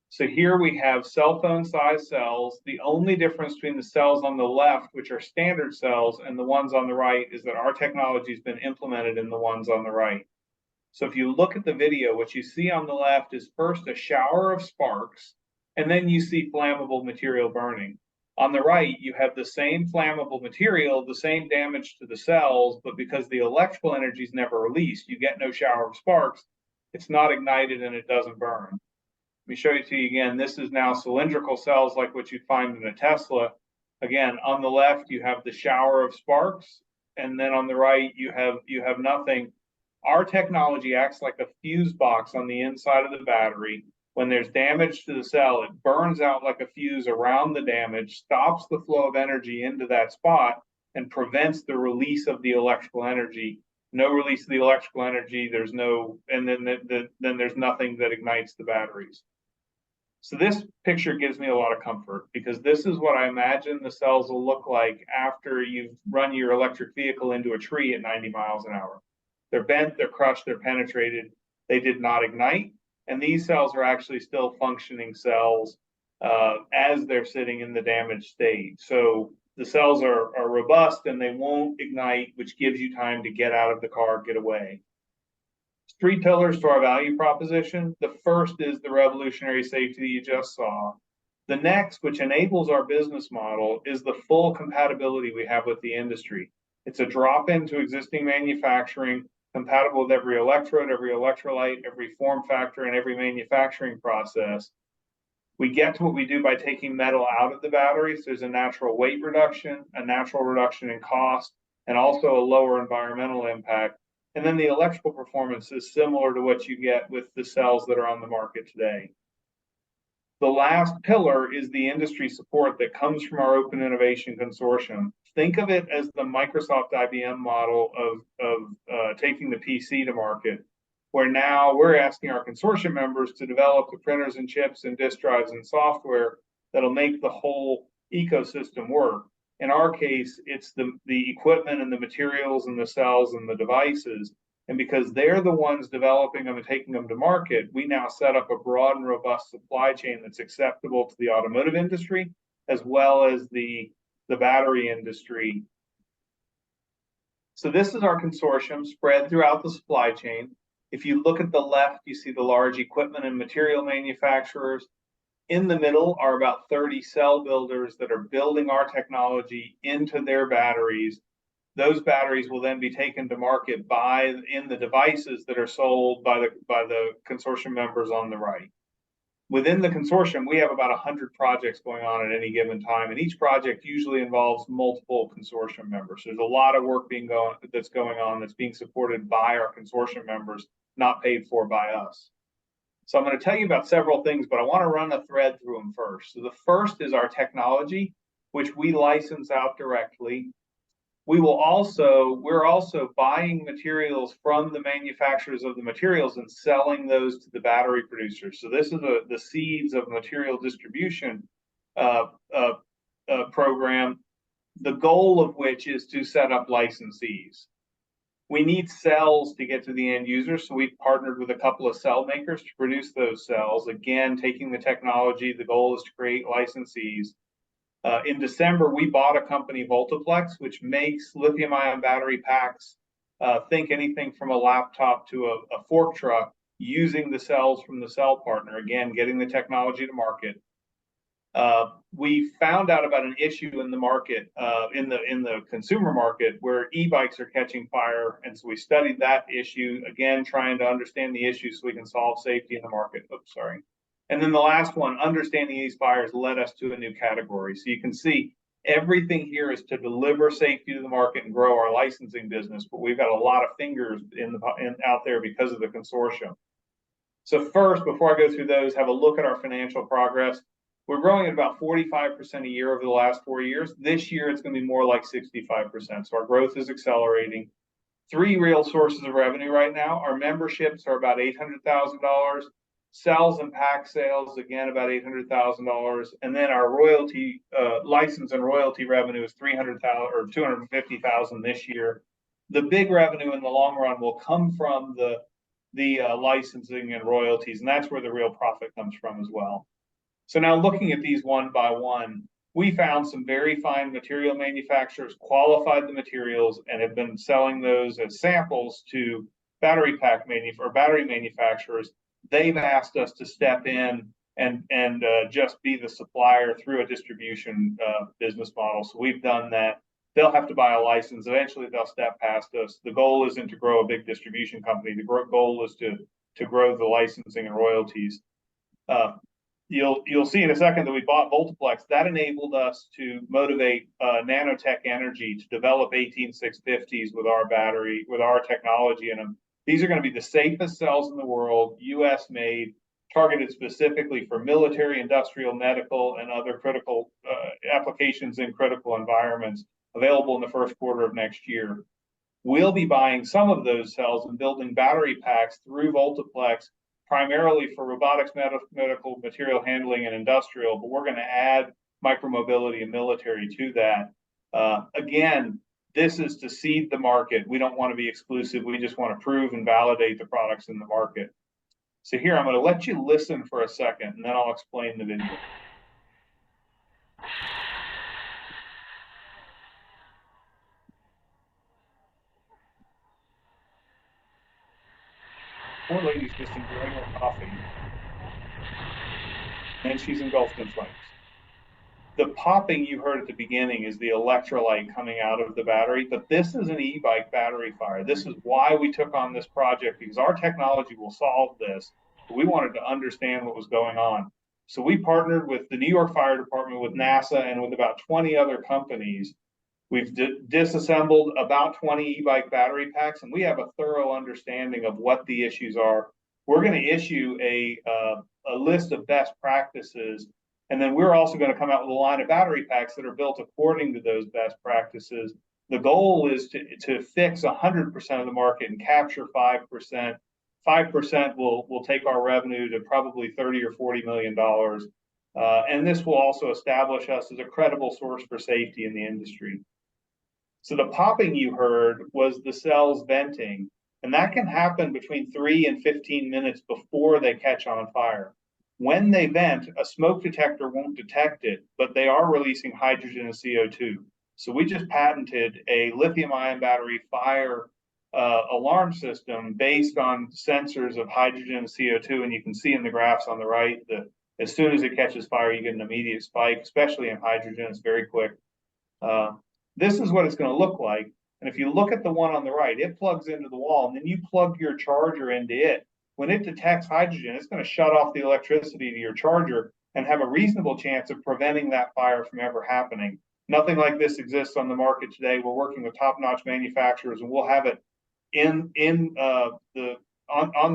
So here we have cell phone size cells. The only difference between the cells on the left, which are standard cells, and the ones on the right is that our technology has been implemented in the ones on the right. So if you look at the video, what you see on the left is first a shower of sparks, and then you see flammable material burning. On the right, you have the same flammable material, the same damage to the cells, but because the electrical energy is never released, you get no shower of sparks. It's not ignited and it doesn't burn. Let me show it to you again. This is now cylindrical cells like what you'd find in a Tesla. Again, on the left, you have the shower of sparks, and then on the right, you have nothing. Our technology acts like a fuse box on the inside of the battery. When there's damage to the cell, it burns out like a fuse around the damage, stops the flow of energy into that spot, and prevents the release of the electrical energy. No release of the electrical energy, there's nothing that ignites the batteries. So this picture gives me a lot of comfort because this is what I imagine the cells will look like after you've run your electric vehicle into a tree at 90 miles an hour. They're bent, they're crushed, they're penetrated, they did not ignite, and these cells are actually still functioning cells as they're sitting in the damaged state. So the cells are robust and they won't ignite, which gives you time to get out of the car, get away. 3 pillars to our value proposition. The first is the revolutionary safety that you just saw. The next, which enables our business model, is the full compatibility we have with the industry. It's a drop into existing manufacturing, compatible with every electrode, every electrolyte, every form factor, and every manufacturing process. We get to what we do by taking metal out of the batteries. There's a natural weight reduction, a natural reduction in cost, and also a lower environmental impact. And then the electrical performance is similar to what you get with the cells that are on the market today. The last pillar is the industry support that comes from our Open Innovation Consortium. Think of it as the Microsoft IBM model of taking the PC to market, where now we're asking our consortium members to develop the printers and chips and disk drives and software that'll make the whole ecosystem work. In our case, it's the equipment and the materials and the cells and the devices. And because they're the ones developing them and taking them to market, we now set up a broad and robust supply chain that's acceptable to the automotive industry, as well as the battery industry. So this is our consortium spread throughout the supply chain. If you look at the left, you see the large equipment and material manufacturers. In the middle are about 30 cell builders that are building our technology into their batteries. Those batteries will then be taken to market in the devices that are sold by the consortium members on the right. Within the consortium, we have about 100 projects going on at any given time, and each project usually involves multiple consortium members. There's a lot of work that's going on that's being supported by our consortium members, not paid for by us. So I'm going to tell you about several things, but I want to run a thread through them first. So the first is our technology, which we license out directly. We're also buying materials from the manufacturers of the materials and selling those to the battery producers. So this is the seeds of material distribution program, the goal of which is to set up licensees. We need cells to get to the end user, so we've partnered with a couple of cell makers to produce those cells. Again, taking the technology, the goal is to create licensees. In December, we bought a company, Voltaplex, which makes lithium-ion battery packs. Think anything from a laptop to a fork truck, using the cells from the cell partner. Again, getting the technology to market. We found out about an issue in the market, in the consumer market, where e-bikes are catching fire, and so we studied that issue. Again, trying to understand the issue so we can solve safety in the market. Oops, sorry. And then the last one, understanding these fires, led us to a new category. So you can see everything here is to deliver safety to the market and grow our licensing business, but we've got a lot of fingers out there because of the consortium. So first, before I go through those, have a look at our financial progress. We're growing at about 45% a year over the last 4 years. This year, it's going to be more like 65%. So our growth is accelerating. 3 real sources of revenue right now. Our memberships are about $800,000. Cells and pack sales, again, about $800,000. And then our royalty, license and royalty revenue is $300,000 or $250,000 this year. The big revenue in the long run will come from the licensing and royalties, and that's where the real profit comes from as well. So now looking at these one by one, we found some very fine material manufacturers, qualified the materials, and have been selling those as samples to battery manufacturers. They've asked us to step in and just be the supplier through a distribution business model. So we've done that. They'll have to buy a license. Eventually, they'll step past us. The goal isn't to grow a big distribution company. The goal is to grow the licensing and royalties. You'll see in a second that we bought Voltaplex. That enabled us to motivate Nanotech Energy to develop 18650s with our battery, with our technology in them. These are going to be the safest cells in the world, US made, targeted specifically for military, industrial, medical, and other critical applications in critical environments, available in the first quarter of next year. We'll be buying some of those cells and building battery packs through Voltaplex, primarily for robotics, medical, material handling, and industrial, but we're going to add micromobility and military to that. Again, this is to seed the market. We don't want to be exclusive. We just want to prove and validate the products in the market. So here, I'm going to let you listen for a second, and then I'll explain the video. Poor lady's just enjoying her coffee, and she's engulfed in flames. The popping you heard at the beginning is the electrolyte coming out of the battery, but this is an e-bike battery fire. This is why we took on this project, because our technology will solve this. But we wanted to understand what was going on. So we partnered with the New York Fire Department, with NASA, and with about 20 other companies. We've disassembled about 20 e-bike battery packs, and we have a thorough understanding of what the issues are. We're going to issue a list of best practices, and then we're also going to come out with a line of battery packs that are built according to those best practices. The goal is to fix 100% of the market and capture 5%. 5% will take our revenue to probably 30 or $40 million. And this will also establish us as a credible source for safety in the industry. So the popping you heard was the cells venting, and that can happen between 3 and 15 minutes before they catch on fire. When they vent, a smoke detector won't detect it, but they are releasing hydrogen and CO2. So we just patented a lithium-ion battery fire alarm system based on sensors of hydrogen and CO2, and you can see in the graphs on the right that as soon as it catches fire, you get an immediate spike, especially in hydrogen. It's very quick. This is what it's going to look like. And if you look at the one on the right, it plugs into the wall, and then you plug your charger into it. When it detects hydrogen, it's going to shut off the electricity to your charger and have a reasonable chance of preventing that fire from ever happening. Nothing like this exists on the market today. We're working with top-notch manufacturers, and we'll have it on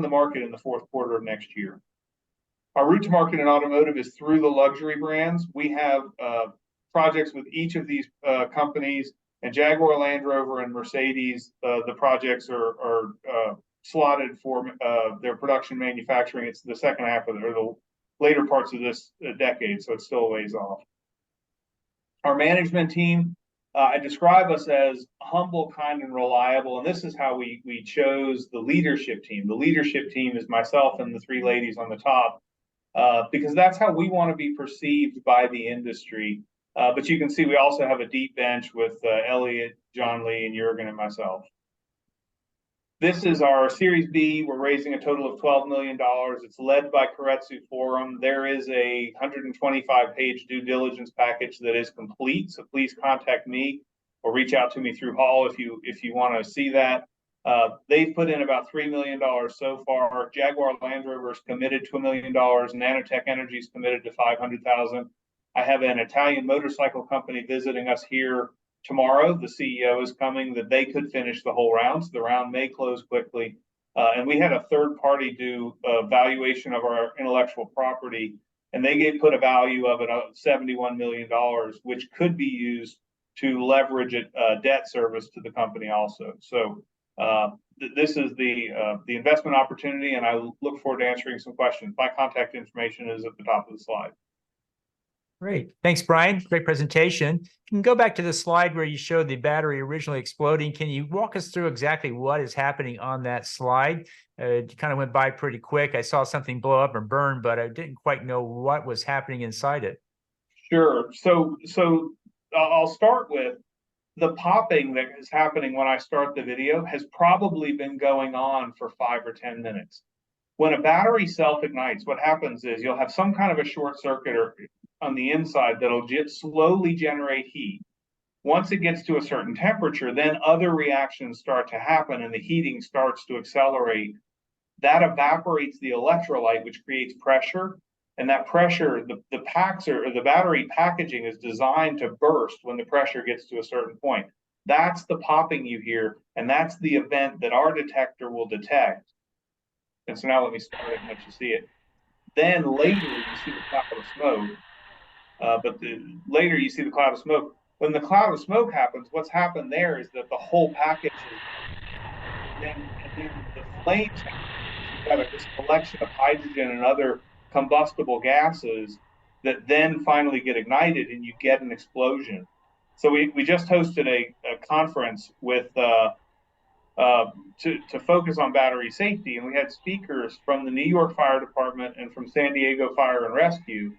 the market in the fourth quarter of next year. Our route to market in automotive is through the luxury brands. We have projects with each of these companies, and Jaguar, Land Rover, and Mercedes. The projects are slotted for their production manufacturing. It's the second half of the later parts of this decade, so it's still a ways off. Our management team, I describe us as humble, kind, and reliable, and this is how we chose the leadership team. The leadership team is myself and the three ladies on the top, because that's how we want to be perceived by the industry. But you can see we also have a deep bench with Elliot, John Lee, and Jurgen, and myself. This is our Series B. We're raising a total of $12 million. It's led by Keiretsu Forum. There is a 125-page due diligence package that is complete, so please contact me or reach out to me through Hall if you want to see that. They've put in about $3 million so far. Jaguar Land Rover is committed to $1 million. Nanotech Energy is committed to $500,000. I have an Italian motorcycle company visiting us here tomorrow. The CEO is coming, that they could finish the whole round, so the round may close quickly. And we had a third party do a valuation of our intellectual property, and they put a value of it of $71 million, which could be used to leverage debt service to the company also. So this is the investment opportunity, and I look forward to answering some questions. My contact information is at the top of the slide. Great. Thanks, Brian. Great presentation. You can go back to the slide where you showed the battery originally exploding. Can you walk us through exactly what is happening on that slide? It kind of went by pretty quick. I saw something blow up or burn, but I didn't quite know what was happening inside it. Sure. So I'll start with the popping that is happening when I start the video has probably been going on for 5 or 10 minutes. When a battery self-ignites, what happens is you'll have some kind of a short circuit or on the inside that'll slowly generate heat. Once it gets to a certain temperature, then other reactions start to happen and the heating starts to accelerate. That evaporates the electrolyte, which creates pressure. And that pressure, the packs or the battery packaging is designed to burst when the pressure gets to a certain point. That's the popping you hear, and that's the event that our detector will detect. And so now let me start it and let you see it. Then later you see the cloud of smoke. Later you see the cloud of smoke. When the cloud of smoke happens, what's happened there is that the whole package is, and then the flames, you've got this collection of hydrogen and other combustible gases that then finally get ignited and you get an explosion. So we just hosted a conference with to focus on battery safety, and we had speakers from the New York Fire Department and from San Diego Fire and Rescue.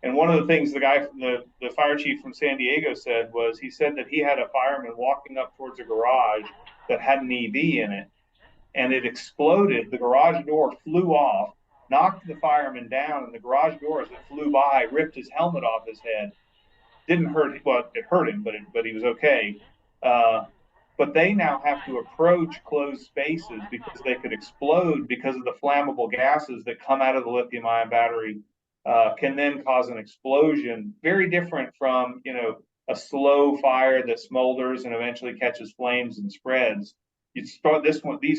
And one of the things the fire chief from San Diego said was, he said that he had a fireman walking up towards a garage that had an EV in it, and it exploded. The garage door flew off, knocked the fireman down, and the garage door, as it flew by, ripped his helmet off his head. didn't hurt. Well, it hurt him, but he was okay. But they now have to approach closed spaces because they could explode because of the flammable gases that come out of the lithium-ion battery, can then cause an explosion. Very different from, a slow fire that smolders and eventually catches flames and spreads. These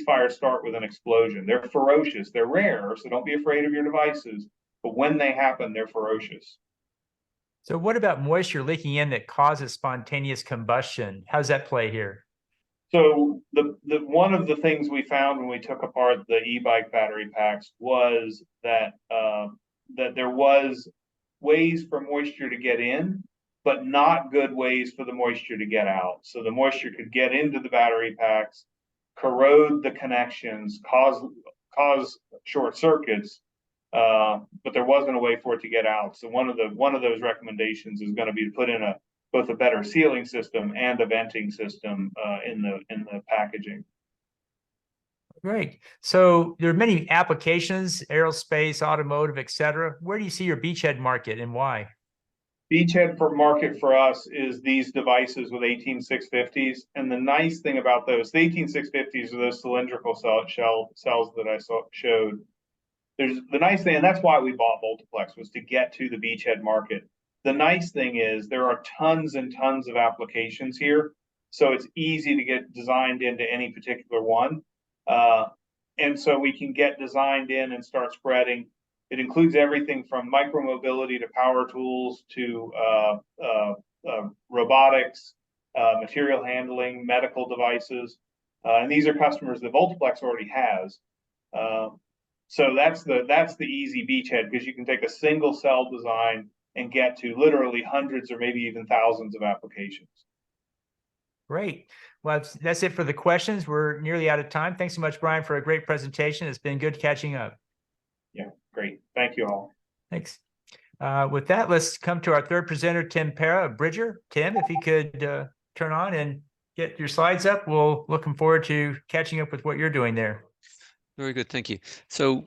fires start with an explosion. They're ferocious. They're rare, so don't be afraid of your devices. But when they happen, they're ferocious. So what about moisture leaking in that causes spontaneous combustion? How does that play here? So the one of the things we found when we took apart the e-bike battery packs was that that there was ways for moisture to get in, but not good ways for the moisture to get out. So the moisture could get into the battery packs, corrode the connections, cause short circuits, but there wasn't a way for it to get out. So one of those recommendations is going to be to put in both a better sealing system and a venting system in the packaging. Great. So there are many applications, aerospace, automotive, et cetera. Where do you see your beachhead market and why? Beachhead for market for us is these devices with 18650s. And the nice thing about those, the 18650s are those cylindrical cells that I showed. There's the nice thing, and that's why we bought Multiplex, was to get to the beachhead market. The nice thing is there are tons and tons of applications here, so it's easy to get designed into any particular one. And so we can get designed in and start spreading. It includes everything from micromobility to power tools to robotics, material handling, medical devices. And these are customers that Multiplex already has. So that's the easy beachhead, because you can take a single cell design and get to literally hundreds or maybe even thousands of applications. Great. Well, that's it for the questions. We're nearly out of time. Thanks so much, Brian, for a great presentation. It's been good catching up. Yeah, great. Thank you all. Thanks. With that, let's come to our third presenter, Tim Para of Bridger. Tim, if you could turn on and get your slides up, we're looking forward to catching up with what you're doing there. Very good. Thank you. So,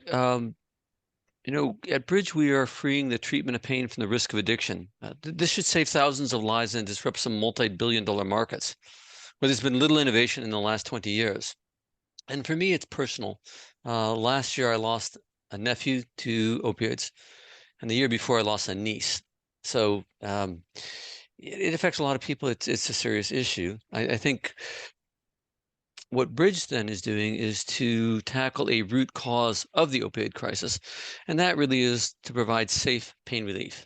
at Bridge, we are freeing the treatment of pain from the risk of addiction. This should save thousands of lives and disrupt some multi-billion-dollar markets where there's been little innovation in the last 20 years. And for me, it's personal. Last year, I lost a nephew to opioids, and the year before, I lost a niece. So it affects a lot of people. It's a serious issue. I think what Bridge then is doing is to tackle a root cause of the opioid crisis, and that really is to provide safe pain relief.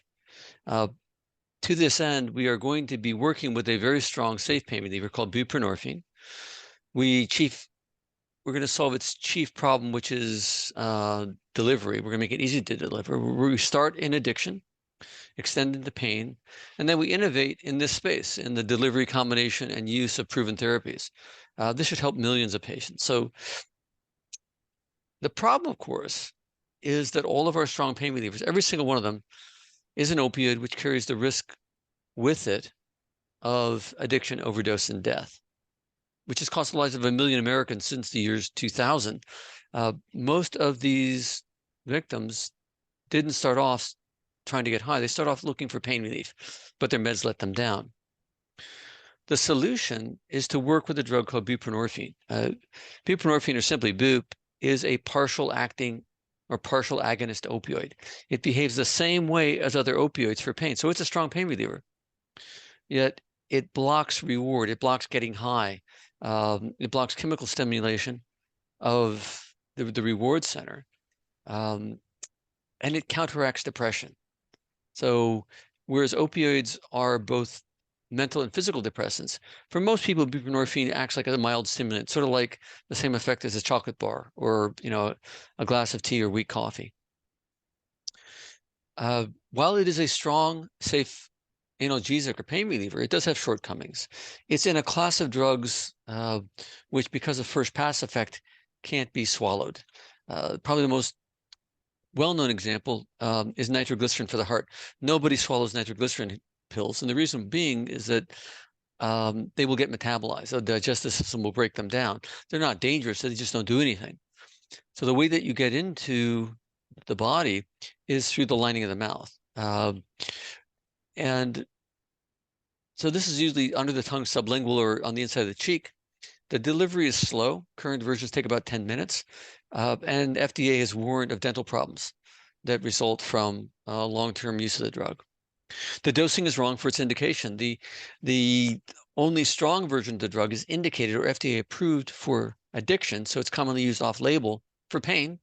To this end, we are going to be working with a very strong safe pain reliever called buprenorphine. We're going to solve its chief problem, which is delivery. We're going to make it easy to deliver. We start in addiction, extend into pain, and then we innovate in this space, in the delivery, combination, and use of proven therapies. This should help millions of patients. So the problem, of course, is that all of our strong pain relievers, every single one of them, is an opioid, which carries the risk with it of addiction, overdose, and death, which has cost the lives of 1 million Americans since the years 2000. Most of these victims didn't start off trying to get high. They start off looking for pain relief, but their meds let them down. The solution is to work with a drug called buprenorphine. Buprenorphine, or simply Bup, is a partial acting or partial agonist opioid. It behaves the same way as other opioids for pain. So it's a strong pain reliever. Yet it blocks reward. It blocks getting high. It blocks chemical stimulation of the reward center. And it counteracts depression. So whereas opioids are both mental and physical depressants, for most people, buprenorphine acts like a mild stimulant, sort of like the same effect as a chocolate bar or a glass of tea or weak coffee. While it is a strong, safe analgesic or pain reliever, it does have shortcomings. It's in a class of drugs which, because of first pass effect, can't be swallowed. Probably the most well-known example is nitroglycerin for the heart. Nobody swallows nitroglycerin pills, and the reason being is that they will get metabolized. The digestive system will break them down. They're not dangerous, they just don't do anything. So the way that you get into the body is through the lining of the mouth. And So this is usually under the tongue, sublingual, or on the inside of the cheek. The delivery is slow. Current versions take about 10 minutes. And FDA has warned of dental problems that result from long-term use of the drug. The dosing is wrong for its indication. The only strong version of the drug is indicated or FDA approved for addiction, so it's commonly used off-label for pain,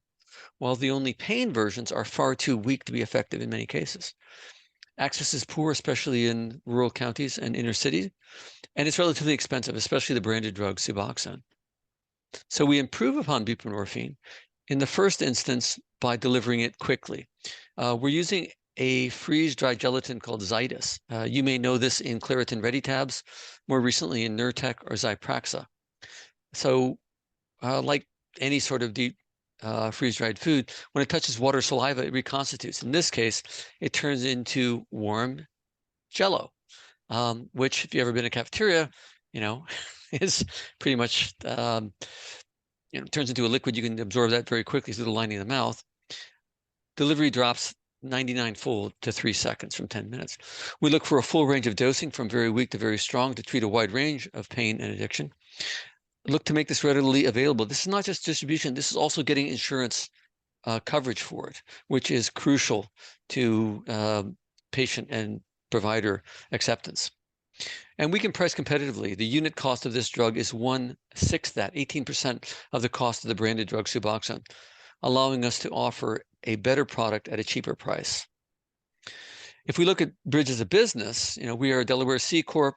while the only pain versions are far too weak to be effective in many cases. Access is poor, especially in rural counties and inner cities, and it's relatively expensive, especially the branded drug Suboxone. So we improve upon buprenorphine in the first instance by delivering it quickly. We're using a freeze-dried gelatin called Zydus. You may know this in Claritin Ready tabs, more recently in Nurtec or Zyprexa. So like any sort of deep freeze-dried food, when it touches water or saliva, it reconstitutes. In this case, it turns into warm Jello, which, if you've ever been in a cafeteria, is pretty much, turns into a liquid. You can absorb that very quickly through the lining of the mouth. Delivery drops 99-fold to 3 seconds from 10 minutes. We look for a full range of dosing from very weak to very strong to treat a wide range of pain and addiction. Look to make this readily available. This is not just distribution. This is also getting insurance coverage for it, which is crucial to patient and provider acceptance. And we can price competitively. The unit cost of this drug is 1/6 that, 18% of the cost of the branded drug Suboxone, allowing us to offer a better product at a cheaper price. If we look at Bridge as a business, we are a Delaware C Corp.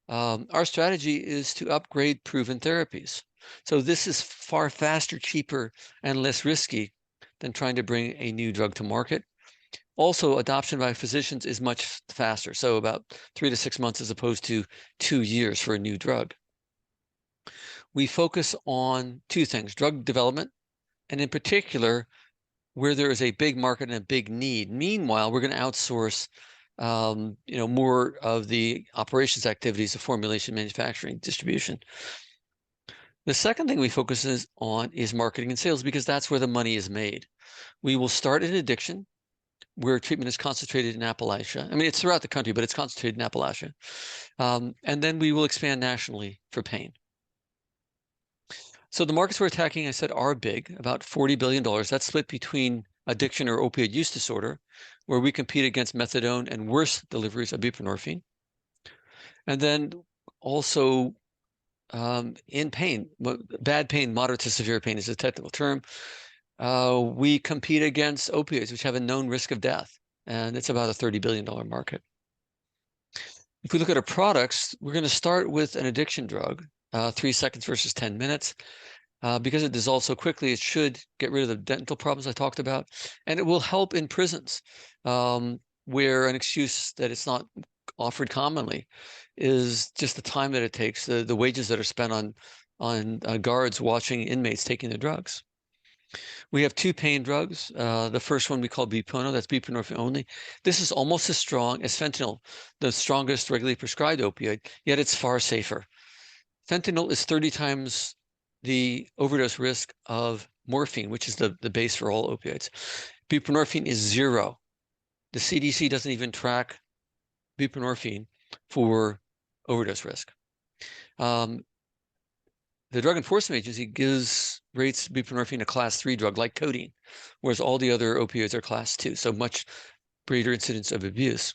Our strategy is to upgrade proven therapies. So this is far faster, cheaper, and less risky than trying to bring a new drug to market. Also, adoption by physicians is much faster, so about 3 to 6 months as opposed to 2 years for a new drug. We focus on 2 things: drug development, and in particular, where there is a big market and a big need. Meanwhile, we're going to outsource more of the operations activities of formulation, manufacturing, distribution. The second thing we focus on is marketing and sales, because that's where the money is made. We will start in addiction, where treatment is concentrated in Appalachia. I mean, it's throughout the country, but it's concentrated in Appalachia. And then we will expand nationally for pain. So the markets we're attacking, I said, are big, about $40 billion. That's split between addiction or opioid use disorder, where we compete against methadone and worse deliveries of buprenorphine. And then also in pain, bad pain, moderate to severe pain is a technical term. We compete against opioids, which have a known risk of death, and it's about a $30 billion market. If we look at our products, we're going to start with an addiction drug, 3 seconds versus 10 minutes. Because it dissolves so quickly, it should get rid of the dental problems I talked about, and it will help in prisons, where an excuse that it's not offered commonly is just the time that it takes, the wages that are spent on guards watching inmates taking the drugs. We have 2 pain drugs. The first one we call Bupono, that's buprenorphine only. This is almost as strong as fentanyl, the strongest regularly prescribed opioid, yet it's far safer. Fentanyl is 30 times the overdose risk of morphine, which is the base for all opioids. Buprenorphine is 0. The CDC doesn't even track buprenorphine for overdose risk. The Drug Enforcement Agency rates buprenorphine a class 3 drug like codeine, whereas all the other opioids are class 2, so much greater incidence of abuse.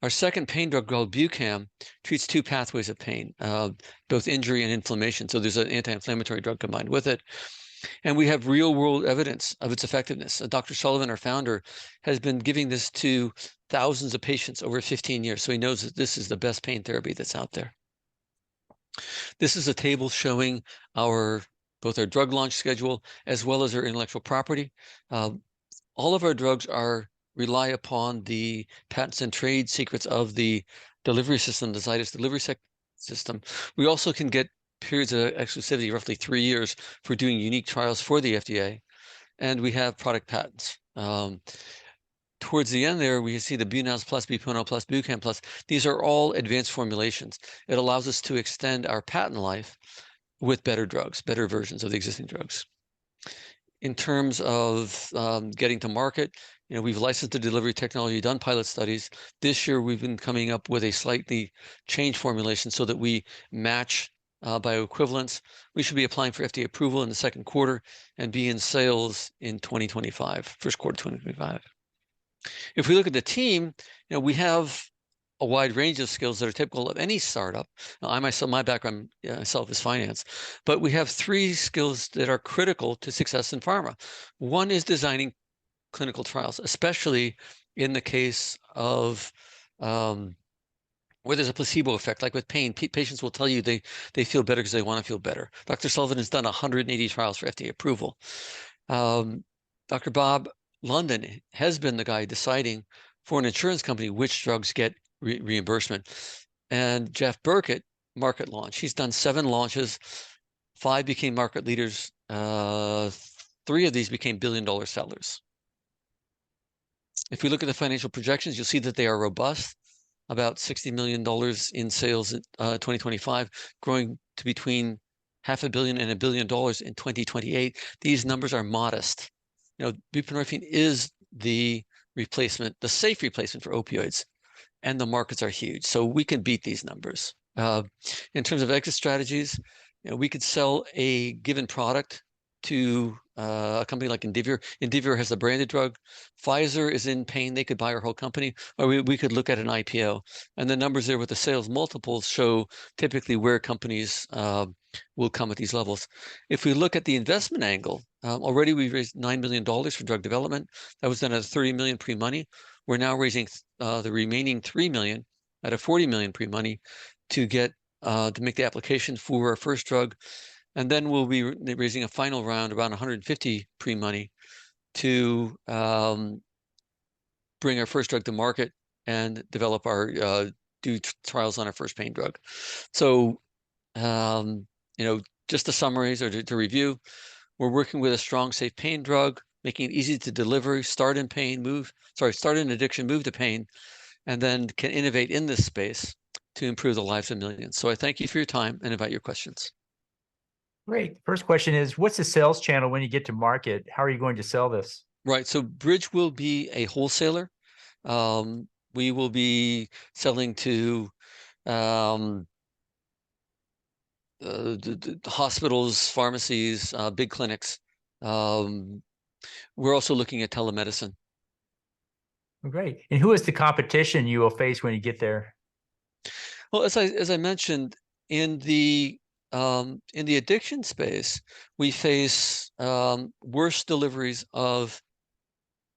Our second pain drug called Bucam treats 2 pathways of pain, both injury and inflammation. So there's an anti-inflammatory drug combined with it. And we have real-world evidence of its effectiveness. Dr. Sullivan, our founder, has been giving this to thousands of patients over 15 years. So he knows that this is the best pain therapy that's out there. This is a table showing both our drug launch schedule as well as our intellectual property. All of our drugs rely upon the patents and trade secrets of the delivery system, the Zydus delivery system. We also can get periods of exclusivity, roughly 3 years, for doing unique trials for the FDA. And we have product patents. Towards the end there, we see the Bunaz Plus, Bupono Plus, Bucam Plus. These are all advanced formulations. It allows us to extend our patent life with better drugs, better versions of the existing drugs. in terms of getting to market. We've licensed the delivery technology, done pilot studies. This year, we've been coming up with a slightly changed formulation so that we match bioequivalence. We should be applying for FDA approval in the second quarter and be in sales in 2025, first quarter 2025. If we look at the team, we have a wide range of skills that are typical of any startup. Now, I myself, my background myself is finance, but we have 3 skills that are critical to success in pharma. One is designing clinical trials, especially in the case of where there's a placebo effect, like with pain. Patients will tell you they feel better because they want to feel better. Dr. Sullivan has done 180 trials for FDA approval. Dr. Bob London has been the guy deciding for an insurance company which drugs get reimbursement. And Jeff Burkett, market launch. He's done 7 launches. 5 became market leaders. 3 of these became billion-dollar sellers. If we look at the financial projections, you'll see that they are robust. About $60 million in sales in 2025, growing to between $500 million and $1 billion in 2028. These numbers are modest. Buprenorphine is the replacement, the safe replacement for opioids, and the markets are huge. So we can beat these numbers. In terms of exit strategies, we could sell a given product to a company like Indivior. Indivior has the branded drug. Pfizer is in pain. They could buy our whole company, or we could look at an IPO. And the numbers there with the sales multiples show typically where companies will come at these levels. If we look at the investment angle, already we've raised $9 million for drug development. That was done at $30 million pre-money. We're now raising the remaining $3 million at a $40 million pre-money to make the application for our first drug. And then we'll be raising a final round, around 150 pre-money, to bring our first drug to market and develop do trials on our first pain drug. So, just to summarize or to review, we're working with a strong, safe pain drug, making it easy to deliver, start in addiction, move to pain, and then can innovate in this space to improve the lives of millions. So I thank you for your time and invite your questions. Great. First question is, what's the sales channel when you get to market? How are you going to sell this? Right. So Bridge will be a wholesaler. We will be selling to the hospitals, pharmacies, big clinics. We're also looking at telemedicine. Great. And who is the competition you will face when you get there? Well, as I mentioned, in the addiction space, we face worse deliveries of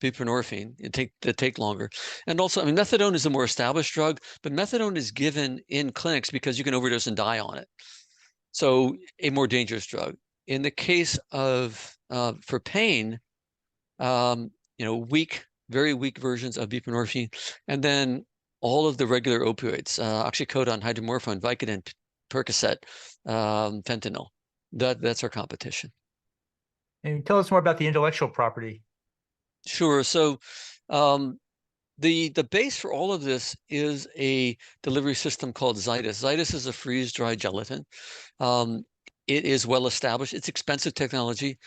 buprenorphine that take longer. And also, methadone is a more established drug, but methadone is given in clinics because you can overdose and die on it. So a more dangerous drug. In the case of for pain, very weak versions of buprenorphine, and then all of the regular opioids, oxycodone, hydromorphone, Vicodin, Percocet, fentanyl. That's our competition. And tell us more about the intellectual property. Sure. So the base for all of this is a delivery system called Zydis. Zydis is a freeze-dried gelatin. It is well established. It's expensive technology.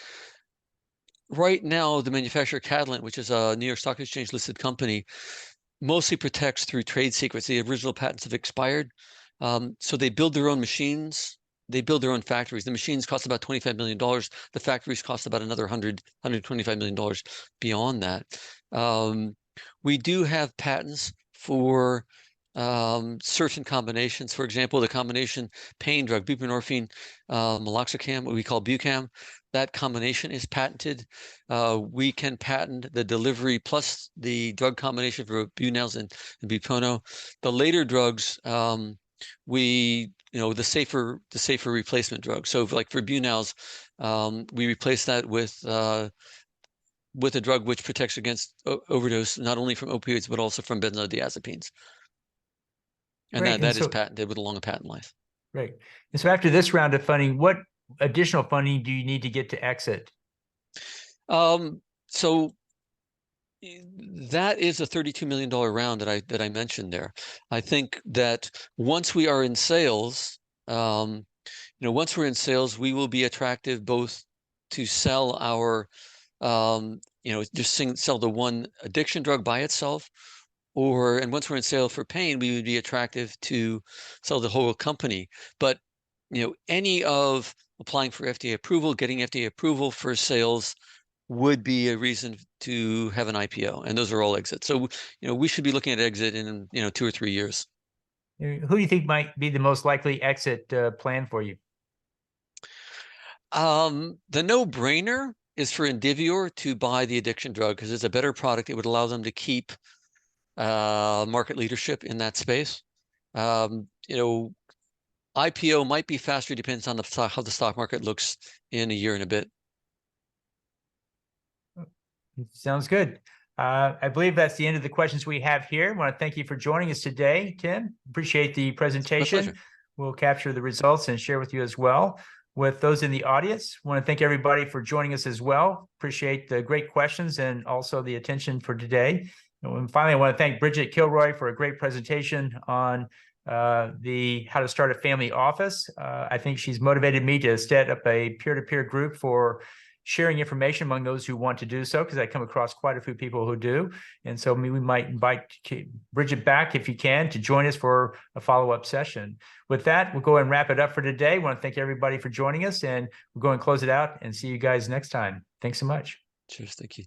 Right now, the manufacturer Catalent, which is a New York Stock Exchange listed company, mostly protects through trade secrets. The original patents have expired. So they build their own machines. They build their own factories. The machines cost about $25 million. The factories cost about another $125 million beyond that. We do have patents for certain combinations. For example, the combination pain drug, buprenorphine, meloxicam, what we call Bucam, that combination is patented. We can patent the delivery plus the drug combination for Bunels and Bupono. The later drugs, the safer replacement drug. So like for Bunels, we replace that with a drug which protects against overdose, not only from opioids, but also from benzodiazepines. And that is patented with a longer patent life. Great. And so after this round of funding, what additional funding do you need to get to exit? So that is a $32 million round that I mentioned there. I think that once we are in sales, once we're in sales, we will be attractive both to sell our, just sell the one addiction drug by itself, and once we're in sale for pain, we would be attractive to sell the whole company. But, any of applying for FDA approval, getting FDA approval for sales would be a reason to have an IPO, and those are all exits. So, we should be looking at exit in, 2 or 3 years. Who do you think might be the most likely exit plan for you? The no-brainer is for Indivior to buy the addiction drug because it's a better product. It would allow them to keep market leadership in that space. IPO might be faster, depends on how the stock market looks in a year and a bit. Sounds good. I believe that's the end of the questions we have here. I want to thank you for joining us today, Tim. Appreciate the presentation. We'll capture the results and share with you as well. With those in the audience, I want to thank everybody for joining us as well. Appreciate the great questions and also the attention for today. And finally, I want to thank Bridget Kilroy for a great presentation on how to start a family office. I think she's motivated me to set up a peer-to-peer group for sharing information among those who want to do so, because I come across quite a few people who do. And so we might invite Bridget back, if you can, to join us for a follow-up session. With that, we'll go and wrap it up for today. I want to thank everybody for joining us, and we'll go and close it out and see you guys next time. Thanks so much. Cheers. Thank you.